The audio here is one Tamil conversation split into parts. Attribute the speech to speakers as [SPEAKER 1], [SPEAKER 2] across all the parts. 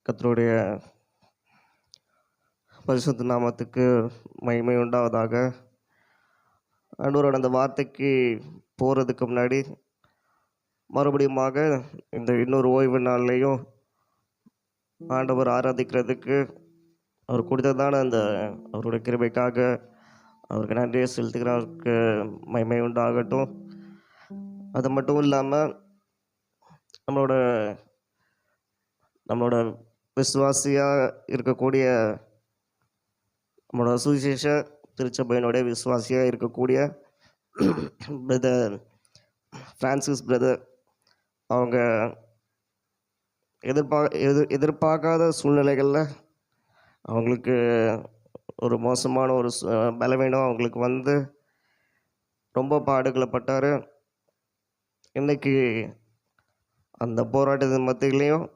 [SPEAKER 1] கர்த்தருடைய பரிசுத்த நாமத்துக்கு மகிமை உண்டாவதாக. ஆண்டவரோட அந்த வார்த்தைக்கு போகிறதுக்கு முன்னாடி மறுபடியுமாக இந்த இன்னொரு ஓய்வு நாள்லையும் ஆண்டவர் ஆராதிக்கிறதுக்கு அவர் கொடுத்ததான அந்த அவருடைய கிருபைக்காக அவருக்கு நன்றியை செலுத்துகிறவருக்கு மகிமை உண்டாகட்டும். அது மட்டும் இல்லாமல் நம்மளோட நம்மளோட விசுவாசியாக இருக்கக்கூடிய நம்மளோட சுவிசேஷ திருச்சபையினுடைய விசுவாசியாக இருக்கக்கூடிய பிரதர் ஃப்ரான்சிஸ் பிரதர் அவங்க எதிர்பார்க்காத சூழ்நிலைகளில் அவங்களுக்கு ஒரு மோசமான ஒரு பலவீனம் அவங்களுக்கு வந்து ரொம்ப பாடுகளப்பட்டார். இன்றைக்கி அந்த போராட்டத்தின் மத்தியிலையும்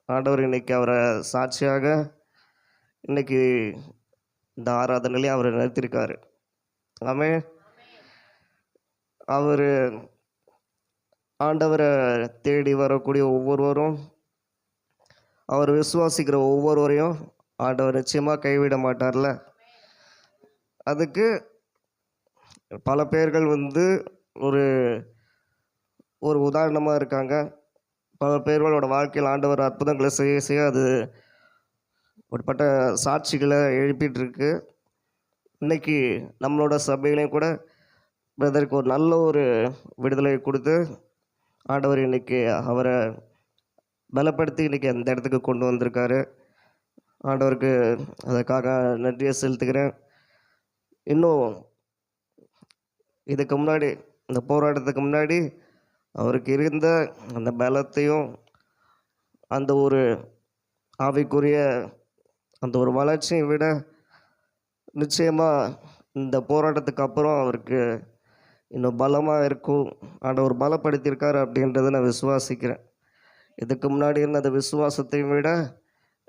[SPEAKER 1] ஆண்டவர் இன்றைக்கி அவரை சாட்சியாக இன்றைக்கி இந்த ஆராதனையிலையும் அவரை நிறுத்தியிருக்காரு. ஆமென். அவர் ஆண்டவரை தேடி வரக்கூடிய ஒவ்வொருவரும், அவர் விசுவாசிக்கிற ஒவ்வொருவரையும் ஆண்டவர் நிச்சயமாக கைவிட மாட்டார்ல. அதுக்கு பல பேர்கள் வந்து ஒரு ஒரு உதாரணமாக இருக்காங்க. பல பேர்களோட வாழ்க்கையில் ஆண்டவர் அற்புதங்களை செய்ய செய்ய அது ஒருப்பட்ட சாட்சிகளை எழுப்பிட்டுருக்கு. இன்றைக்கி நம்மளோட சபையிலையும் கூட பிரதருக்கு ஒரு நல்ல ஒரு விடுதலை கொடுத்து ஆண்டவர் இன்றைக்கி அவரை பலப்படுத்தி இன்றைக்கி அந்த இடத்துக்கு கொண்டு வந்திருக்காரு. ஆண்டவருக்கு அதற்காக நன்றியை செலுத்துகிறேன். இன்னும் இதுக்கு முன்னாடி இந்த போராட்டத்துக்கு முன்னாடி அவருக்கு இருந்த அந்த பலத்தையும் அந்த ஒரு ஆவிக்குரிய அந்த ஒரு வளர்ச்சியை விட நிச்சயமாக இந்த போராட்டத்துக்கு அப்புறம் அவருக்கு இன்னும் பலமாக இருக்கும். ஆண்டவர் பலப்படுத்தியிருக்காரு அப்படின்றத நான் விசுவாசிக்கிறேன். இதுக்கு முன்னாடி இருந்த அந்த விசுவாசத்தை விட,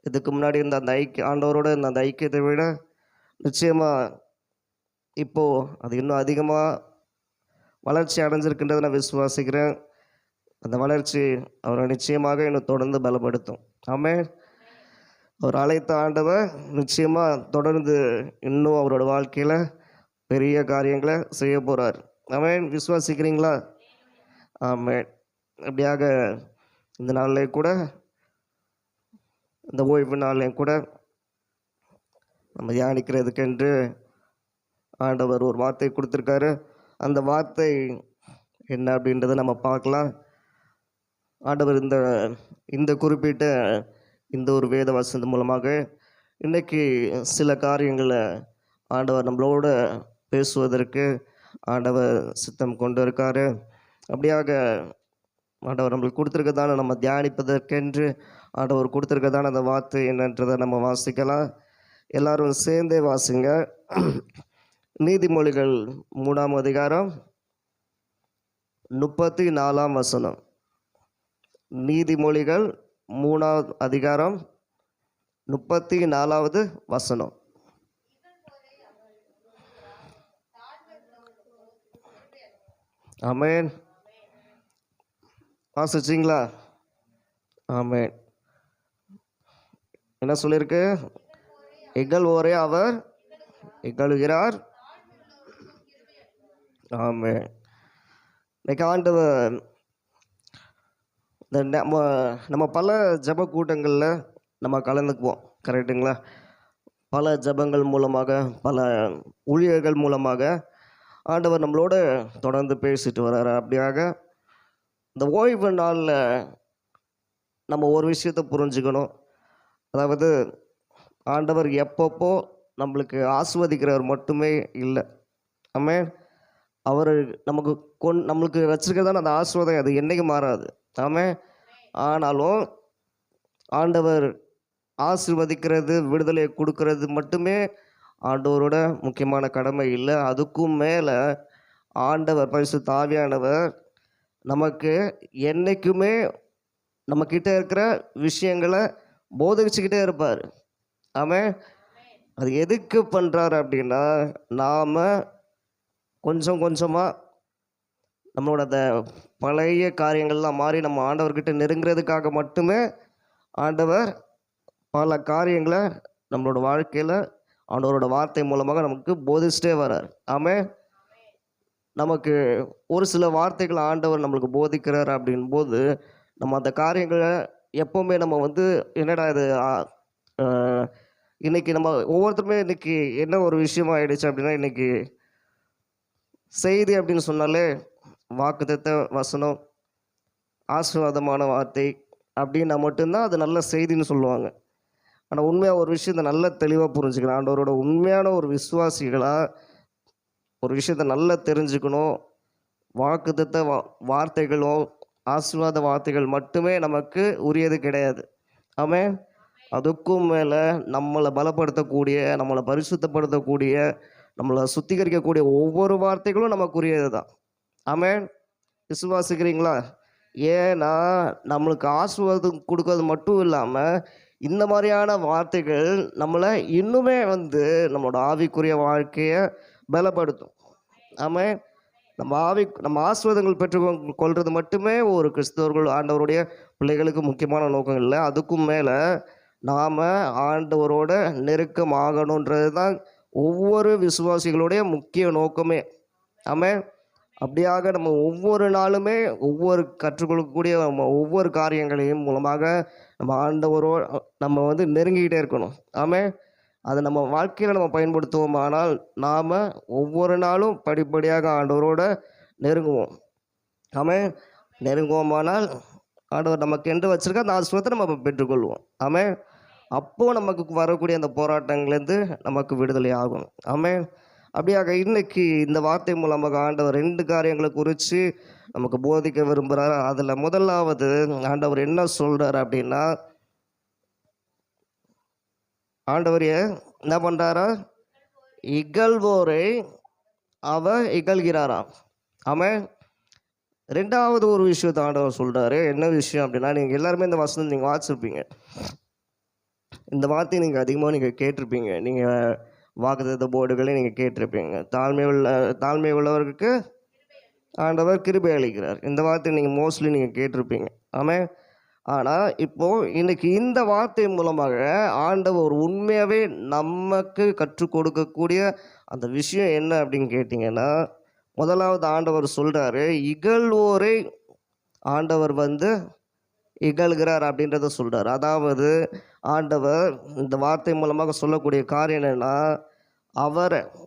[SPEAKER 1] இதுக்கு முன்னாடி இருந்த அந்த ஆண்டவரோட இருந்த அந்த ஐக்கியத்தை விட நிச்சயமாக இப்போது அது இன்னும் அதிகமாக வளர்ச்சி அடைஞ்சிருக்குன்றதை நான் விசுவாசிக்கிறேன். அந்த வளர்ச்சி அவரை நிச்சயமாக இன்னும் தொடர்ந்து பலப்படுத்தும். ஆமென். அவர் அழைத்த ஆண்டவர் நிச்சயமாக தொடர்ந்து இன்னும் அவரோட வாழ்க்கையில் பெரிய காரியங்களை செய்ய போகிறார். ஆமென். விசுவாசிக்கிறீங்களா? ஆமென். அப்படியாக இந்த நாளிலே கூட, இந்த ஓய்வு நாளையும் கூட நம்ம தியானிக்கிறதுக்கென்று ஆண்டவர் ஒரு வார்த்தை கொடுத்துருக்காரு. அந்த வார்த்தை என்ன அப்படின்றத நம்ம பார்க்கலாம். ஆண்டவர் இந்த குறிப்பிட்ட இந்த ஒரு வேத வசனம் மூலமாக இன்றைக்கி சில காரியங்களை ஆண்டவர் நம்மளோட பேசுவதற்கு ஆண்டவர் சித்தம் கொண்டு இருக்காரு. அப்படியாக ஆண்டவர் நம்மளுக்கு கொடுத்துருக்கதான நம்ம தியானிப்பதற்கென்று ஆண்டவர் கொடுத்துருக்கதான அந்த வார்த்தை என்னன்றதை நம்ம வாசிக்கலாம். எல்லாரும் சேர்ந்தே வாசிங்க. நீதிமொழிகள் 3ஆம் அதிகாரம் 34ஆம் வசனம். நீதிமொழிகள் 3ஆம் அதிகாரம் 34வது வசனம். ஆமென். வாசிச்சிங்களா? ஆமென். என்ன சொல்லியிருக்கு? இகழ்வோரே அவர் இகழுகிறார். ஆமென். இன்னைக்கு ஆண்டவர் இந்த நம்ம பல ஜப கூட்டங்களில் நம்ம கலந்துக்குவோம். கரெக்டுங்களா? பல ஜபங்கள் மூலமாக, பல ஊழியர்கள் மூலமாக ஆண்டவர் நம்மளோட தொடர்ந்து பேசிட்டு வர்றாரு. அப்படியாக இந்த ஓய்வு நாளில் நம்ம ஒரு விஷயத்தை புரிஞ்சுக்கணும். அதாவது ஆண்டவர் எப்பப்போ நம்மளுக்கு ஆசீர்வதிக்கிறவர் மட்டுமே இல்லை. ஆமென். அவர் நம்மளுக்கு வச்சிருக்கிறதான அந்த ஆசீர்வாதம் அது என்றைக்கும் மாறாது. ஆமென். ஆனாலும் ஆண்டவர் ஆசீர்வதிக்கிறது, விடுதலையை கொடுக்கறது மட்டுமே ஆண்டவரோட முக்கியமான கடமை இல்லை. அதுக்கும் மேலே ஆண்டவர் பரிசுத்த ஆவியானவர் நமக்கு என்றைக்குமே நம்மக்கிட்ட இருக்கிற விஷயங்களை போதிச்சுக்கிட்டே இருப்பார். ஆமென். அது எதுக்கு பண்ணுறாரு அப்படின்னா, நாம் கொஞ்சம் கொஞ்சமாக நம்மளோட அந்த பழைய காரியங்கள்லாம் மாறி நம்ம ஆண்டவர்கிட்ட நெருங்கிறதுக்காக மட்டுமே ஆண்டவர் பல காரியங்களை நம்மளோட வாழ்க்கையில் ஆண்டவரோட வார்த்தை மூலமாக நமக்கு போதிச்சிட்டே வர்றார். ஆமென். நமக்கு ஒரு சில வார்த்தைகள் ஆண்டவர் நம்மளுக்கு போதிக்கிறார் அப்படின்போது நம்ம அந்த காரியங்களை எப்போவுமே நம்ம வந்து என்னடா இது இன்னைக்கு நம்ம ஒவ்வொருத்தருமே இன்னைக்கு என்ன ஒரு விஷயம் ஆயிடுச்சு அப்படின்னா, இன்னைக்கு செய்தி அப்படின்னு சொன்னாலே வாக்குத்தத்த வசனம், ஆசீர்வாதமான வார்த்தை அப்படின்னா மட்டும்தான் அது நல்ல செய்தின்னு சொல்லுவாங்க. ஆனால் உண்மையாக ஒரு விஷயத்தை நல்லா தெளிவாக புரிஞ்சுக்கணும். ஆண்டவரோட உண்மையான ஒரு விசுவாசிகளாக ஒரு விஷயத்தை நல்லா தெரிஞ்சுக்கணும். வாக்குத்தத்த வார்த்தைகளும் ஆசீர்வாத வார்த்தைகள் மட்டுமே நமக்கு உரியது கிடையாது. ஆமென். அதுக்கும் மேலே நம்மளை பலப்படுத்தக்கூடிய, நம்மளை பரிசுத்தப்படுத்தக்கூடிய, நம்மளை சுத்திகரிக்கக்கூடிய ஒவ்வொரு வார்த்தைகளும் நமக்குரியது தான். ஆமென். விசுவாசிக்கிறீங்களா? ஏன்னா நம்மளுக்கு ஆசீர்வாதம் கொடுக்கறது மட்டும் இல்லாமல் இந்த மாதிரியான வார்த்தைகள் நம்மளை இன்னுமே வந்து நம்மளோட ஆவிக்குரிய வாழ்க்கையை பலப்படுத்தும். ஆமென். நம்ம ஆசீர்வாதங்கள் பெற்றுக்கொள்றது மட்டுமே ஒரு கிறிஸ்தவர்கள் ஆண்டவருடைய பிள்ளைகளுக்கு முக்கியமான நோக்கம் இல்லை. அதுக்கும் மேலே நாம் ஆண்டவரோட நெருக்கமாகணுன்றது தான் ஒவ்வொரு விசுவாசிகளுடைய முக்கிய நோக்கமே. ஆமென். அப்படியாக நம்ம ஒவ்வொரு நாளுமே ஒவ்வொரு கற்றுக்கொள்ளக்கூடிய நம்ம ஒவ்வொரு காரியங்களையும் மூலமாக நம்ம ஆண்டவரோடு நம்ம வந்து நெருங்கிக்கிட்டே இருக்கணும். ஆமென். அதை நம்ம வாழ்க்கையில் நம்ம பயன்படுத்துவோமானால் நாம் ஒவ்வொரு நாளும் படிப்படியாக ஆண்டவரோட நெருங்குவோம். ஆமென். நெருங்குவோமானால் ஆண்டவர் நமக்கு என்று வச்சிருக்க அந்த ஆசீர்வாதத்தை நம்ம பெற்றுக்கொள்வோம். ஆமென். அப்போது நமக்கு வரக்கூடிய அந்த போராட்டங்கள்லேருந்து நமக்கு விடுதலை ஆகும். ஆமென். அப்படியாக இன்னைக்கு இந்த வார்த்தை மூலமாக ஆண்டவர் 2 காரியங்களை குறித்து நமக்கு போதிக்க விரும்புகிறார். அதில் முதலாவது ஆண்டவர் என்ன சொல்கிறார் அப்படின்னா, ஆண்டவர் என்ன பண்ணுறாரா? இகழ்வோரை அவர் இகழ்கிறாராம். ஆமென். 2வது ஒரு விஷயத்தை ஆண்டவர் சொல்கிறாரு. என்ன விஷயம் அப்படின்னா, நீங்கள் எல்லாருமே இந்த வசனம் நீங்கள் வாசிச்சிருப்பீங்க. இந்த வார்த்தையை நீங்கள் அதிகமாக கேட்டிருப்பீங்க. நீங்கள் வாக்குத்தத்த போர்டுகளை நீங்கள் கேட்டிருப்பீங்க. தாழ்மை உள்ளவருக்கு ஆண்டவர் கிருபை அளிக்கிறார். இந்த வார்த்தை நீங்கள் மோஸ்ட்லி நீங்கள் கேட்டிருப்பீங்க. ஆமென். ஆனால் இப்போது இன்றைக்கி இந்த வார்த்தை மூலமாக ஆண்டவர் உண்மையாகவே நமக்கு கற்றுக் கொடுக்கக்கூடிய அந்த விஷயம் என்ன அப்படின்னு கேட்டிங்கன்னா, முதலாவது ஆண்டவர் சொல்கிறாரு, இகழ்வோரை ஆண்டவர் வந்து இகழ்கிறார் அப்படின்றத சொல்கிறார். அதாவது ஆண்டவர் இந்த வார்த்தை மூலமாக சொல்லக்கூடிய காரியம் என்னென்னா,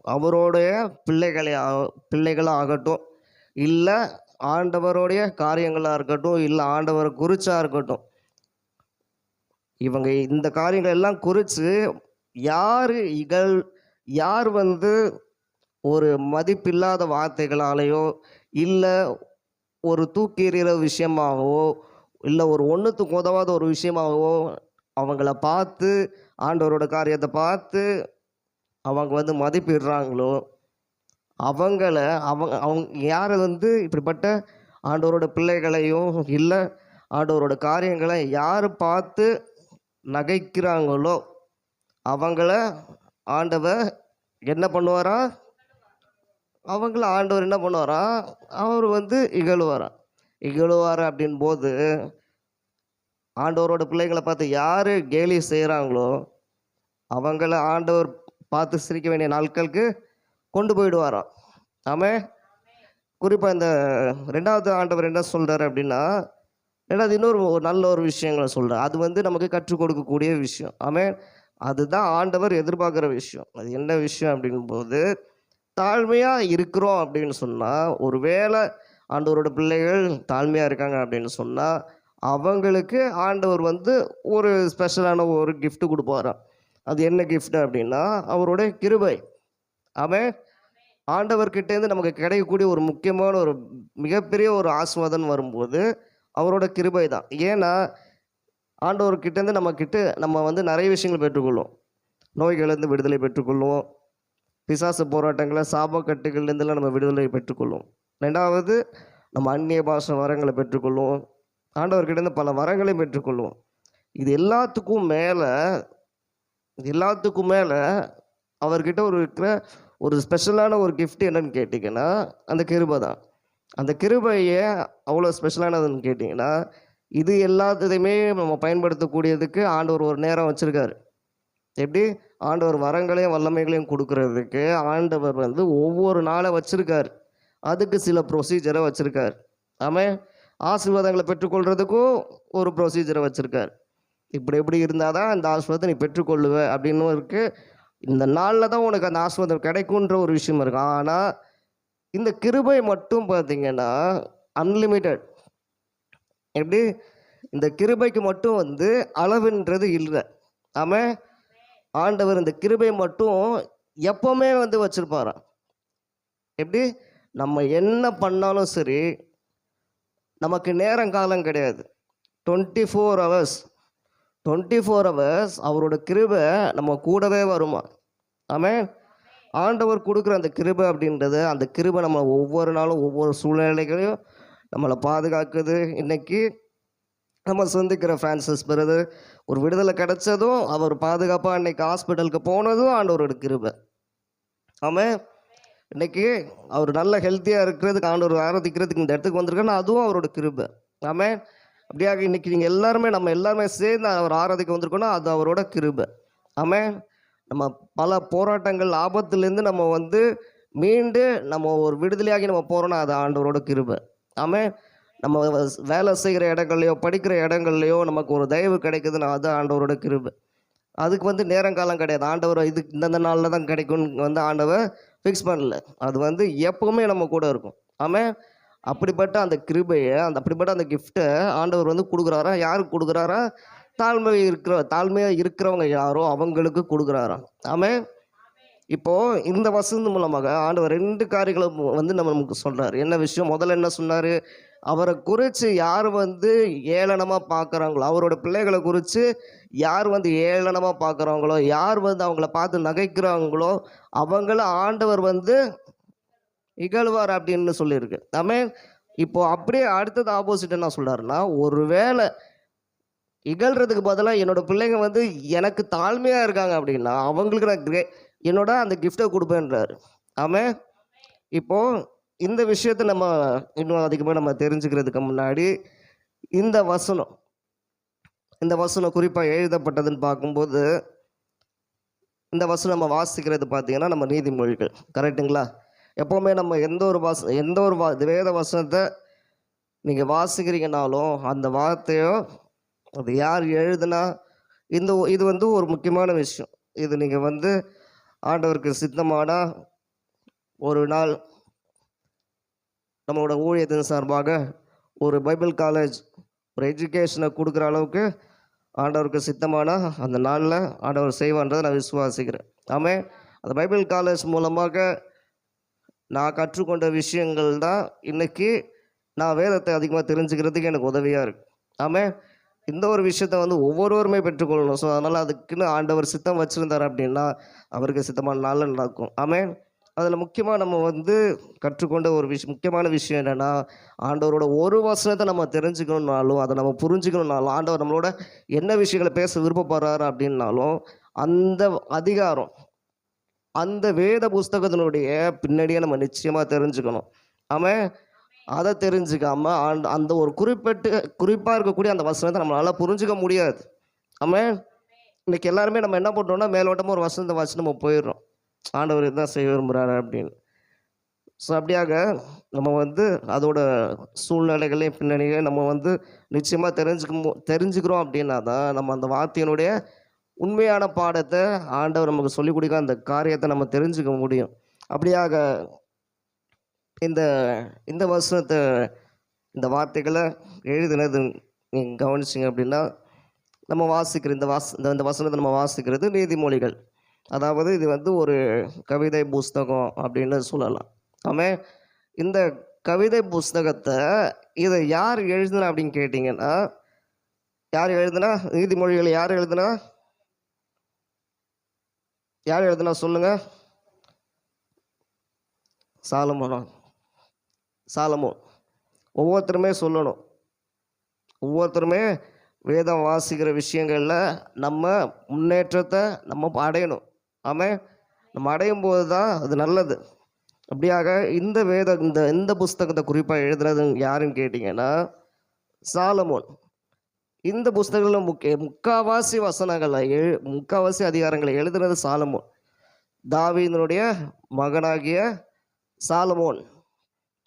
[SPEAKER 1] அவருடைய பிள்ளைகளாக ஆகட்டும், இல்லை ஆண்டவருடைய காரியங்களாக இருக்கட்டும், இல்லை ஆண்டவரை குறிச்சா இருக்கட்டும், இவங்க இந்த காரியங்கள் எல்லாம் குறித்து யார் வந்து ஒரு மதிப்பில்லாத வார்த்தைகளாலேயோ, இல்லை ஒரு தூக்கி எறிகிற விஷயமாகவோ, இல்லை ஒரு ஒன்றுத்துக்கு உதவாத ஒரு விஷயமாகவோ அவங்கள பார்த்து ஆண்டவரோட காரியத்தை பார்த்து அவங்க வந்து மதிப்பிடுறாங்களோ, அவங்க யாரை வந்து இப்படிப்பட்ட ஆண்டவரோட பிள்ளைகளையும் இல்லை ஆண்டவரோட காரியங்களை யார் பார்த்து நகைக்கிறாங்களோ அவங்கள ஆண்டவர் என்ன பண்ணுவாரா? அவங்கள ஆண்டவர் என்ன பண்ணுவாரா? அவர் வந்து இகழுவார் அப்படின் போது ஆண்டவரோட பிள்ளைங்களை பார்த்து யார் கேலி செய்கிறாங்களோ அவங்கள ஆண்டவர் பார்த்து சிரிக்க வேண்டிய நாட்களுக்கு கொண்டு போயிடுவாராம். ஆமென். குறிப்பாக இந்த 2வது ஆண்டவர் என்ன சொல்கிறார் அப்படின்னா, 2வது இன்னொரு நல்ல ஒரு விஷயங்களை சொல்கிறார். அது வந்து நமக்கு கற்றுக் கொடுக்கக்கூடிய விஷயம். ஆமென். அதுதான் ஆண்டவர் எதிர்பார்க்குற விஷயம். அது என்ன விஷயம் அப்படின்போது, தாழ்மையாக இருக்கிறோம் அப்படின்னு சொன்னால், ஒரு வேளை ஆண்டவரோட பிள்ளைகள் தாழ்மையாக இருக்காங்க அப்படின்னு சொன்னால், அவங்களுக்கு ஆண்டவர் வந்து ஒரு ஸ்பெஷலான ஒரு கிஃப்ட் கொடுப்பாராம். அது என்ன கிஃப்ட் அப்படின்னா, அவருடைய கிருபை. ஆமென். ஆண்டவர்கிட்டேருந்து நமக்கு கிடைக்கக்கூடிய ஒரு முக்கியமான ஒரு மிகப்பெரிய ஒரு ஆசீர்வாதம் வரும்போது அவரோட கிருபை தான். ஏன்னா ஆண்டவர்கிட்டேருந்து நம்ம வந்து நிறைய விஷயங்கள் பெற்றுக்கொள்வோம். நோய்களிலிருந்து விடுதலை பெற்றுக்கொள்வோம். பிசாசு போராட்டங்களை சாபக்கட்டுகள்லேருந்துலாம் நம்ம விடுதலை பெற்றுக்கொள்வோம். 2வது நம்ம அந்நிய பாஷை வரங்களை பெற்றுக்கொள்வோம். ஆண்டவர்கிட்டேருந்து பல வரங்களையும் பெற்றுக்கொள்வோம். இது எல்லாத்துக்கும் மேலே அவர்கிட்ட இருக்கிற ஒரு ஸ்பெஷலான ஒரு கிஃப்ட் என்னன்னு கேட்டிங்கன்னா, அந்த கிருபை தான். அந்த கிருபையை அவ்வளோ ஸ்பெஷலானதுன்னு கேட்டிங்கன்னா, இது எல்லாத்தையுமே நம்ம பயன்படுத்தக்கூடியதுக்கு ஆண்டவர் ஒரு நேரம் வச்சுருக்காரு. எப்படி? ஆண்டவர் வரங்களையும் வல்லமைகளையும் கொடுக்கறதுக்கு ஆண்டவர் வந்து ஒவ்வொரு நாளை வச்சுருக்கார். அதுக்கு சில ப்ரொசீஜரை வச்சுருக்கார். ஆமாம். ஆசீர்வாதங்களை பெற்றுக்கொள்கிறதுக்கும் ஒரு ப்ரொசீஜரை வச்சுருக்கார். இப்படி எப்படி இருந்தால் தான் இந்த ஆசீர்வாதத்தை நீ பெற்றுக்கொள்ளுவ அப்படின்னு இருக்குது. இந்த நாளில் தான் உனக்கு அந்த ஆசீர்வாதம் கிடைக்குன்ற ஒரு விஷயம் இருக்கு. ஆனால் இந்த கிருபை மட்டும் பார்த்தீங்கன்னா அன்லிமிட்டெட். எப்படி? இந்த கிருபைக்கு மட்டும் வந்து அளவுன்றது இல்லை. ஆமாம். ஆண்டவர் இந்த கிருபை மட்டும் எப்பவுமே வந்து வச்சிருப்பாராம். எப்படி? நம்ம என்ன பண்ணாலும் சரி, நமக்கு நேரம் காலம் கிடையாது. 24 ஹவர்ஸ் 24 ஹவர்ஸ் அவரோட கிருபை நம்ம கூடவே வருமா. ஆமாம். ஆண்டவர் கொடுக்குற அந்த கிருபை அப்படின்றது, அந்த கிருபை நம்ம ஒவ்வொரு நாளும் ஒவ்வொரு சூழ்நிலைகளையும் நம்மளை பாதுகாக்குது. இன்னைக்கு நம்ம சந்திக்கிற ஃப்ரான்சிஸ் பிரதர் ஒரு விடுதலை கிடைச்சதும், அவர் பாதுகாப்பாக இன்னைக்கு ஹாஸ்பிட்டலுக்கு போனதும் ஆண்டவரோட கிருபை. ஆமாம். இன்னைக்கு அவர் நல்ல ஹெல்த்தியாக இருக்கிறதுக்கு, ஆண்டவர் ஆராதிக்கிறதுக்கு இந்த இடத்துக்கு வந்திருக்கேன்னா அதுவும் அவரோட கிருபை. ஆமாம். அப்படியாக இன்னைக்கு நீங்கள் எல்லாருமே, நம்ம எல்லாருமே சேர்ந்து அவர் ஆராதிக்க வந்திருக்கோன்னா அது அவரோட கிருபை. ஆமாம். நம்ம பல போராட்டங்கள் ஆபத்துலேருந்து நம்ம வந்து மீண்டு நம்ம ஒரு விடுதலையாகி நம்ம போகிறோன்னா அது ஆண்டவரோட கிருபை. ஆமாம். நம்ம வேலை செய்கிற இடங்கள்லையோ படிக்கிற இடங்கள்லையோ நமக்கு ஒரு தயவு கிடைக்குதுன்னா அது ஆண்டவரோட கிருபை. அதுக்கு வந்து நேரங்காலம் கிடையாது. ஆண்டவர் இதுக்கு இந்தந்த நாளில் தான் கிடைக்கும்னு வந்து ஆண்டவர் ஃபிக்ஸ் பண்ணல. அது வந்து எப்பவுமே நம்ம கூட இருக்கும். ஆமாம். அப்படிப்பட்ட அந்த கிருபையை, அப்படிப்பட்ட அந்த கிஃப்ட்டை ஆண்டவர் வந்து கொடுக்குறாரா? யாருக்கு கொடுக்குறாரா? தாழ்மையாக இருக்கிறவங்க யாரோ அவங்களுக்கு கொடுக்குறாராம். ஆமாம். இப்போது இந்த வசனம் மூலமாக ஆண்டவர் 2 காரியங்களை வந்து நமக்கு சொல்கிறார். என்ன விஷயம்? முதல்ல என்ன சொன்னார்? அவரை குறித்து யார் வந்து ஏளனமாக பார்க்குறாங்களோ, அவரோட பிள்ளைகளை குறித்து யார் வந்து ஏளனமாக பார்க்குறாங்களோ, யார் வந்து அவங்கள பார்த்து நகைக்கிறாங்களோ அவங்கள ஆண்டவர் வந்து இகழ்வார் அப்படின்னு சொல்லியிருக்கு. ஆமாம். இப்போ அப்படியே அடுத்தது ஆப்போசிட் என்ன சொல்கிறாருன்னா, ஒரு வேளை இகழ்றதுக்கு பதிலாக என்னோட பிள்ளைங்க வந்து எனக்கு தாழ்மையாக இருக்காங்க அப்படின்னா அவங்களுக்கு நான் என்னோட அந்த கிஃப்டை கொடுப்பேன்றாரு. ஆமாம். இப்போது இந்த விஷயத்தை நம்ம இன்னும் அதிகமாக நம்ம தெரிஞ்சுக்கிறதுக்கு முன்னாடி இந்த வசனம் குறிப்பாக எழுதப்பட்டதுன்னு பார்க்கும்போது, இந்த வசனம் நம்ம வாசிக்கிறது பார்த்தீங்கன்னா நம்ம நீதிமொழிகள். கரெக்டுங்களா? எப்போவுமே நம்ம எந்த ஒரு வேத வசனத்தை நீங்கள் வாசிக்கிறீங்கனாலும் அந்த வார்த்தையோ அது யார் எழுதுனா, இது வந்து ஒரு முக்கியமான விஷயம். இது நீங்கள் வந்து ஆண்டவருக்கு சித்தமானா ஒரு நாள் நம்மளோட ஊழியத்தின் சார்பாக ஒரு பைபிள் காலேஜ், ஒரு எஜுகேஷனை கொடுக்குற அளவுக்கு ஆண்டவருக்கு சித்தமானா அந்த நாளில் ஆண்டவர் செய்வான்றதை நான் விசுவாசிக்கிறேன். ஆமாம். அந்த பைபிள் காலேஜ் மூலமாக நான் கற்றுக்கொண்ட விஷயங்கள் தான் இன்றைக்கி நான் வேதத்தை அதிகமாக தெரிஞ்சுக்கிறதுக்கு எனக்கு உதவியாக இருக்குது. ஆமாம். இந்த ஒரு விஷயத்தை வந்து ஒவ்வொருவருமே பெற்றுக்கொள்ளணும். ஸோ அதனால் அதுக்குன்னு ஆண்டவர் சித்தம் வச்சுருந்தார் அப்படின்னா அவருக்கு சித்தமான நாளில் நடக்கும். ஆமாம். அதில் முக்கியமாக நம்ம வந்து கற்றுக்கொண்ட ஒரு முக்கியமான விஷயம் என்னென்னா, ஆண்டவரோட ஒரு வசனத்தை நம்ம தெரிஞ்சுக்கணுன்னாலும், அதை நம்ம புரிஞ்சுக்கணுன்னாலும், ஆண்டவர் நம்மளோட என்ன விஷயங்களை பேச விருப்பப்படுறாரு அப்படின்னாலும் அந்த அதிகாரம், அந்த வேத புஸ்தகத்தினுடைய பின்னாடியே நம்ம நிச்சயமாக தெரிஞ்சுக்கணும். ஆமாம். அதை தெரிஞ்சுக்காமல் அந்த ஒரு குறிப்பாக இருக்கக்கூடிய அந்த வசனத்தை நம்மளால் புரிஞ்சுக்க முடியாது. ஆமாம். இன்றைக்கி எல்லாருமே நம்ம என்ன பண்ணுறோம்னா, மேலோட்டமாக ஒரு வசனத்தை வாசி நம்ம போயிடுறோம். ஆண்டவர் இதுதான் செய்ய விரும்புகிறாரு அப்படின்னு. ஸோ அப்படியாக நம்ம வந்து அதோட சூழ்நிலைகளையும் பின்னணியை நம்ம வந்து நிச்சயமாக தெரிஞ்சுக்கிறோம் அப்படின்னா தான் நம்ம அந்த வார்த்தையினுடைய உண்மையான பாடத்தை ஆண்டவர் நமக்கு சொல்லிக் கொடுக்க அந்த காரியத்தை நம்ம தெரிஞ்சுக்க முடியும். அப்படியாக இந்த வசனத்தை, இந்த வார்த்தைகளை எழுதினது நீங்கள் கவனிச்சிங்க அப்படின்னா, நம்ம வாசிக்கிற இந்த வசனத்தை நம்ம வாசிக்கிறது நீதிமொழிகள். அதாவது இது வந்து ஒரு கவிதை புஸ்தகம் அப்படின்னு சொல்லலாம். ஆமாம். இந்த கவிதை புஸ்தகத்தை இதை யார் எழுதுனா அப்படின்னு கேட்டிங்கன்னா, யார் எழுதுனா? நீதிமொழிகளை யார் எழுதுனா? சொல்லுங்கள். சாலமோன். ஒவ்வொருத்தருமே சொல்லணும். ஒவ்வொருத்தருமே வேதம் வாசிக்கிற விஷயங்களில் நம்ம முன்னேற்றத்தை நம்ம அடையணும். ஆமாம். நம்ம அடையும் போது தான் அது நல்லது. அப்படியாக இந்த புஸ்தகத்தை குறிப்பாக எழுதுறது யாருன்னு கேட்டிங்கன்னா சாலமோன். இந்த புஸ்தகங்களில் முக்காவாசி வசனங்களை முக்காவாசி அதிகாரங்களை எழுதுனது சாலமோன். தாவீதினுடைய மகனாகிய சாலமோன்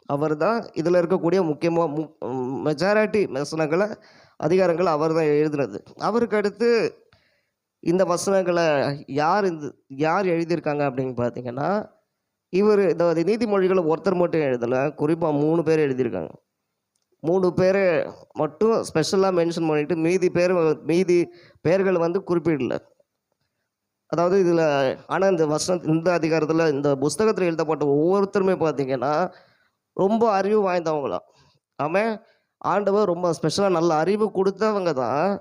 [SPEAKER 1] அவர் தான் இதில் இருக்கக்கூடிய முக்கியமாக மெஜாரிட்டி வசனங்களை அதிகாரங்களை அவர் தான் எழுதுனது. அவருக்கு அடுத்து இந்த வசனங்களை யார் எழுதியிருக்காங்க அப்படின்னு பார்த்தீங்கன்னா, இவர் இந்த நீதிமொழிகளை ஒருத்தர் மட்டும் எழுதலை, குறிப்பாக 3 பேர் எழுதியிருக்காங்க. 3 பேர் மட்டும் ஸ்பெஷலாக மென்ஷன் பண்ணிட்டு மீதி பேர்கள் வந்து குறிப்பிடல. அதாவது இதில் ஆனால் இந்த அதிகாரத்தில் இந்த புஸ்தகத்தில் எழுதப்பட்ட ஒவ்வொருத்தருமே பார்த்தீங்கன்னா ரொம்ப அறிவு வாய்ந்தவங்களாம். ஆமாம், ஆண்டவர் ரொம்ப ஸ்பெஷலாக நல்ல அறிவு கொடுத்தவங்க தான்.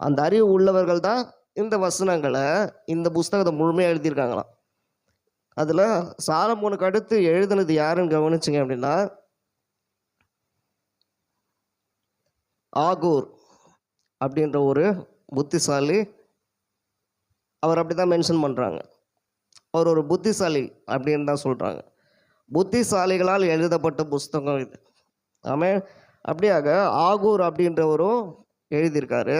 [SPEAKER 1] அந்த அறிவு உள்ளவர்கள் தான் இந்த வசனங்களை இந்த புஸ்தகத்தை முழுமையாக எழுதியிருக்காங்களாம். அதில் சாலமோனுக்கு அடுத்து எழுதுனது யாருன்னு கவனிச்சிங்க அப்படின்னா, ஆகூர் அப்படின்ற ஒரு புத்திசாலி. அவர் அப்படி தான் மென்ஷன் பண்ணுறாங்க. அவர் ஒரு புத்திசாலி அப்படின்னு தான் சொல்கிறாங்க. புத்திசாலிகளால் எழுதப்பட்ட புஸ்தகம் இது. ஆமாம், அப்படியாக ஆகூர் அப்படின்றவரும் எழுதியிருக்காரு.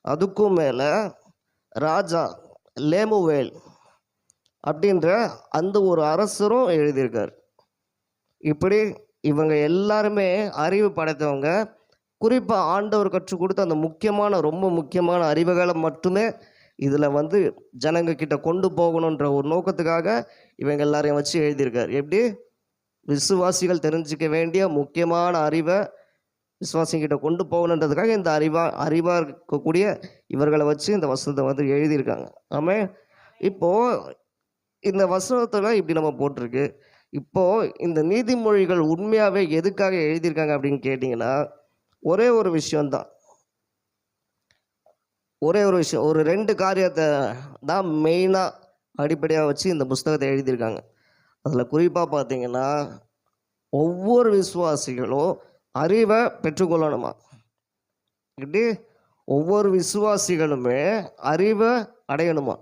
[SPEAKER 1] அதுக்கும் மேலே ராஜா லேமுவேல் அப்படின்ற அந்த ஒரு அரசரும் எழுதியிருக்கார். இப்படி இவங்க எல்லாருமே அறிவு படைத்தவங்க. குறிப்பாக ஆண்டவர் கற்றுக் கொடுத்த அந்த ரொம்ப முக்கியமான அறிவுகளை மட்டுமே இதில் வந்து ஜனங்க கிட்ட கொண்டு போகணுன்ற ஒரு நோக்கத்துக்காக இவங்க எல்லாரையும் வச்சு எழுதியிருக்கார். எப்படி விசுவாசிகள் தெரிஞ்சிக்க வேண்டிய முக்கியமான அறிவை விசுவாசிகிட்ட கொண்டு போகணுன்றதுக்காக இந்த அறிவாக இருக்கக்கூடிய இவர்களை வச்சு இந்த வசனத்தை வந்து எழுதியிருக்காங்க. ஆமாம், இப்போது இந்த வசனத்தில் இப்படி நம்ம போட்டிருக்கு. இப்போது இந்த நீதிமொழிகள் உண்மையாகவே எதுக்காக எழுதியிருக்காங்க அப்படின்னு கேட்டிங்கன்னா, ஒரே ஒரு விஷயம்தான். ஒரு 2 காரியத்தை தான் மெயினாக அடிப்படையாக வச்சு இந்த புஸ்தகத்தை எழுதியிருக்காங்க. அதில் குறிப்பாக பார்த்தீங்கன்னா, ஒவ்வொரு விசுவாசிகளும் அறிவை பெற்றுக்கொள்ளணுமா. இப்படி ஒவ்வொரு விசுவாசிகளுமே அறிவை அடையணுமா.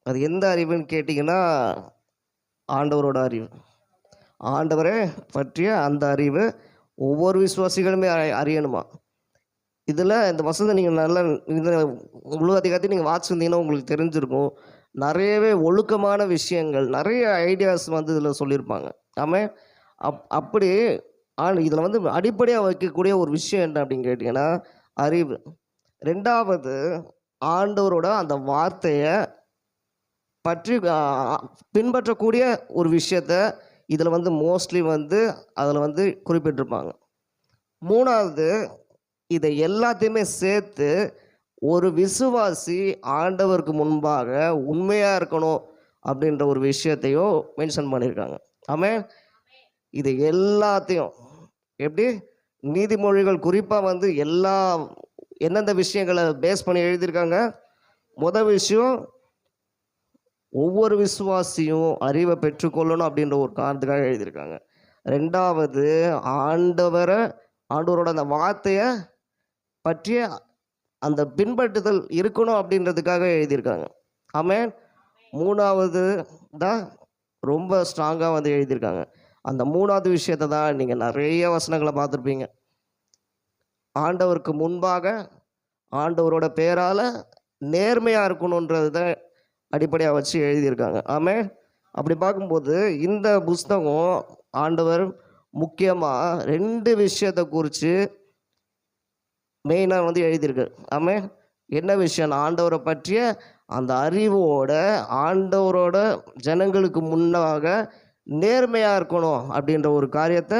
[SPEAKER 1] அது எந்த அறிவுன்னு கேட்டிங்கன்னா, ஆண்டவரோட அறிவு. ஆண்டவரை பற்றிய அந்த அறிவு ஒவ்வொரு விசுவாசிகளுமே அறியணுமா. இதில் இந்த வசனத்தை நீங்கள் நல்லா இந்த முழு அதிகாரத்தையும் நீங்கள் வாசிச்சிருந்தீங்கன்னா உங்களுக்கு தெரிஞ்சிருக்கும். நிறையவே ஒழுக்கமான விஷயங்கள், நிறைய ஐடியாஸ் வந்து இதில் சொல்லியிருப்பாங்க. ஆமாம், அப்படி இதில் வந்து அடிப்படையாக வைக்கக்கூடிய ஒரு விஷயம் என்ன அப்படின்னு கேட்டிங்கன்னா, அறிவு. 2வது ஆண்டவரோட அந்த வார்த்தையை பற்றி பின்பற்றக்கூடிய ஒரு விஷயத்த இதில் வந்து மோஸ்ட்லி வந்து அதில் வந்து குறிப்பிட்டிருப்பாங்க. 3வது இதை எல்லாத்தையுமே சேர்த்து ஒரு விசுவாசி ஆண்டவருக்கு முன்பாக உண்மையாக இருக்கணும் அப்படின்ற ஒரு விஷயத்தையும் மென்ஷன் பண்ணியிருக்காங்க. ஆமாம், இது எல்லாத்தையும் எப்படி நீதிமொழிகள் குறிப்பாக வந்து எந்தெந்த விஷயங்களை பேஸ் பண்ணி எழுதியிருக்காங்க. முதல் விஷயம், ஒவ்வொரு விசுவாசியும் அறிவை பெற்றுக்கொள்ளணும் அப்படின்ற ஒரு காரணத்துக்காக எழுதியிருக்காங்க. 2வது ஆண்டவரோட அந்த வார்த்தையை பற்றிய அந்த பின்பற்றுதல் இருக்கணும் அப்படின்றதுக்காக எழுதியிருக்காங்க. ஆமாம், 3வது தான் ரொம்ப ஸ்ட்ராங்காக வந்து எழுதியிருக்காங்க. அந்த 3வது விஷயத்தை தான் நீங்கள் நிறைய வசனங்களை பார்த்துருப்பீங்க. ஆண்டவருக்கு முன்பாக ஆண்டவரோட பேரால் நேர்மையாக இருக்கணுன்றது தான் அடிப்படையாக வச்சு எழுதியிருக்காங்க. ஆமாம், அப்படி பார்க்கும்போது இந்த புஸ்தகம் ஆண்டவர் முக்கியமாக 2 விஷயத்தை குறித்து மெயினாக வந்து எழுதியிருக்கு. ஆமாம், என்ன விஷயம்? ஆண்டவரை பற்றிய அந்த அறிவோட ஆண்டவரோட ஜனங்களுக்கு முன்னாக நேர்மையாக இருக்கணும் அப்படின்ற ஒரு காரியத்தை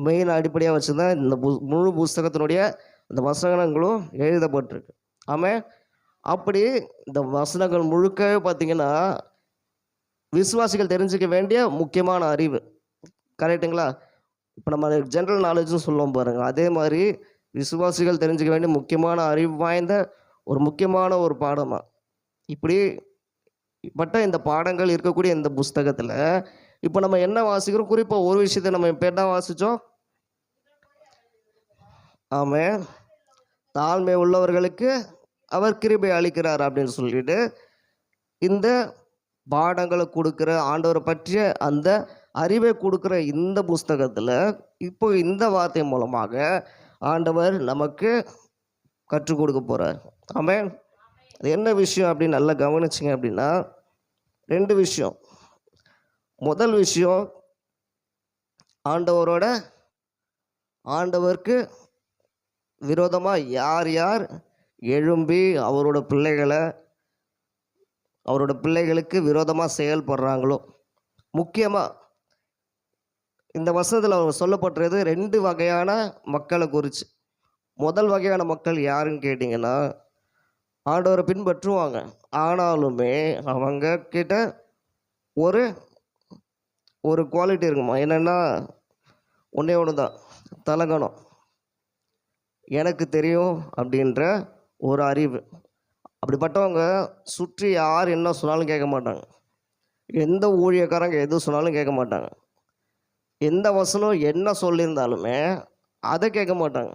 [SPEAKER 1] மெயின் அடிப்படையாக வச்சு தான் இந்த முழு புஸ்தகத்தினுடைய அந்த வசனங்களும் எழுதப்பட்டிருக்கு. ஆமாம், அப்படி இந்த வசனங்கள் முழுக்கவே பார்த்திங்கன்னா விசுவாசிகள் தெரிஞ்சிக்க வேண்டிய முக்கியமான அறிவு. கரெக்டுங்களா? இப்போ நம்ம ஜென்ரல் நாலேஜும் சொல்லுவோம் பாருங்கள். அதே மாதிரி விசுவாசிகள் தெரிஞ்சிக்க வேண்டிய முக்கியமான அறிவு வாய்ந்த ஒரு முக்கியமான ஒரு பாடமாக இப்படிப்பட்ட இந்த பாடங்கள் இருக்கக்கூடிய இந்த புஸ்தகத்தில் இப்போ நம்ம என்ன வாசிக்கிறோம்? குறிப்பாக ஒரு விஷயத்தை நம்ம இப்போ என்ன வாசித்தோம்? ஆமாம், தாழ்மை உள்ளவர்களுக்கு அவர் கிருபை அளிக்கிறார் அப்படின்னு சொல்லிட்டு இந்த பாடங்களை கொடுக்குற ஆண்டவரை பற்றிய அந்த அறிவை கொடுக்குற இந்த புஸ்தகத்தில் இப்போ இந்த வார்த்தை மூலமாக ஆண்டவர் நமக்கு கற்றுக் கொடுக்க போகிறார். ஆமென். அது என்ன விஷயம் அப்படின்னு நல்லா கவனிச்சிங்க அப்படின்னா, 2 விஷயம். முதல் விஷயம், ஆண்டவரோட ஆண்டவருக்கு விரோதமாக யார் யார் எழும்பி அவரோட பிள்ளைகளுக்கு விரோதமாக செயல்படுறாங்களோ, முக்கியமாக இந்த வசனத்தில் அவர் சொல்லப்பட்டிருது 2 வகையான மக்களை குறித்து. முதல் வகையான மக்கள் யாருன்னு கேட்டிங்கன்னா, ஆண்டவரை பின்பற்றுவாங்க, ஆனாலுமே அவங்க கிட்ட ஒரு ஒரு குவாலிட்டி இருக்குமா, என்னென்னா ஒன்றே ஒன்று தான், தலகணம். எனக்கு தெரியும் அப்படின்ற ஒரு அறிவு. அப்படிப்பட்டவங்க சுற்றி யார் என்ன சொன்னாலும் கேட்க மாட்டாங்க. எந்த ஊழியக்காரங்க எது சொன்னாலும் கேட்க மாட்டாங்க. எந்த வசனம் என்ன சொல்லியிருந்தாலுமே அதை கேட்க மாட்டாங்க.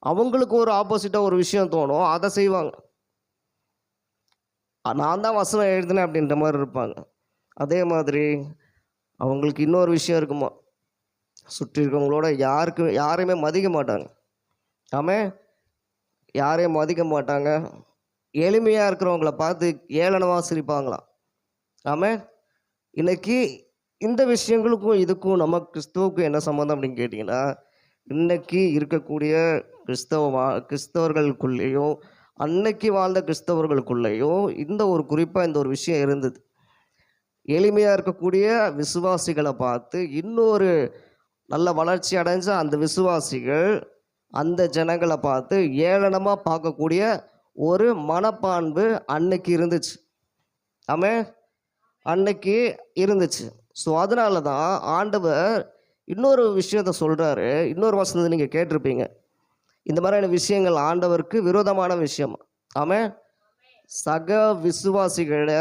[SPEAKER 1] அவங்களுக்கு ஒரு ஆப்போசிட்டாக ஒரு விஷயம் தோணும், அதை செய்வாங்க. நான் தான் வசனம் எழுதினேன் அப்படின்ற மாதிரி இருப்பாங்க. அதே மாதிரி அவங்களுக்கு இன்னொரு விஷயம் இருக்குமா, சுற்றி இருக்கவங்களோட யாரையுமே மதிக்க மாட்டாங்க. ஆமாம், யாரையும் மதிக்க மாட்டாங்க. எளிமையாக இருக்கிறவங்கள பார்த்து ஏளனமாக சிரிப்பாங்களாம். ஆமாம். இன்னைக்கு இந்த விஷயங்களுக்கும் இதுக்கும் நம்ம கிறிஸ்துவுக்கும் என்ன சம்மந்தம் அப்படின்னு கேட்டிங்கன்னா, இன்னைக்கு இருக்கக்கூடிய கிறிஸ்தவர்களுக்குள்ளேயும் அன்னைக்கு வாழ்ந்த கிறிஸ்தவர்களுக்குள்ளேயும் இந்த ஒரு குறிப்பாக இந்த ஒரு விஷயம் இருந்தது. எளிமையாக இருக்கக்கூடிய விசுவாசிகளை பார்த்து இன்னொரு நல்ல வளர்ச்சி அடைஞ்ச அந்த விசுவாசிகள் அந்த ஜனங்களை பார்த்து ஏளனமாக பார்க்கக்கூடிய ஒரு மனப்பான்பு அன்னைக்கு இருந்துச்சு. ஆமாம், அன்னைக்கு இருந்துச்சு. ஸோ அதனால தான் ஆண்டவர் இன்னொரு விஷயத்த சொல்கிறாரு. இன்னொரு வசனத்தை நீங்கள் கேட்டிருப்பீங்க, இந்த மாதிரியான விஷயங்கள் ஆண்டவருக்கு விரோதமான விஷயம். ஆமாம், சக விசுவாசிகளை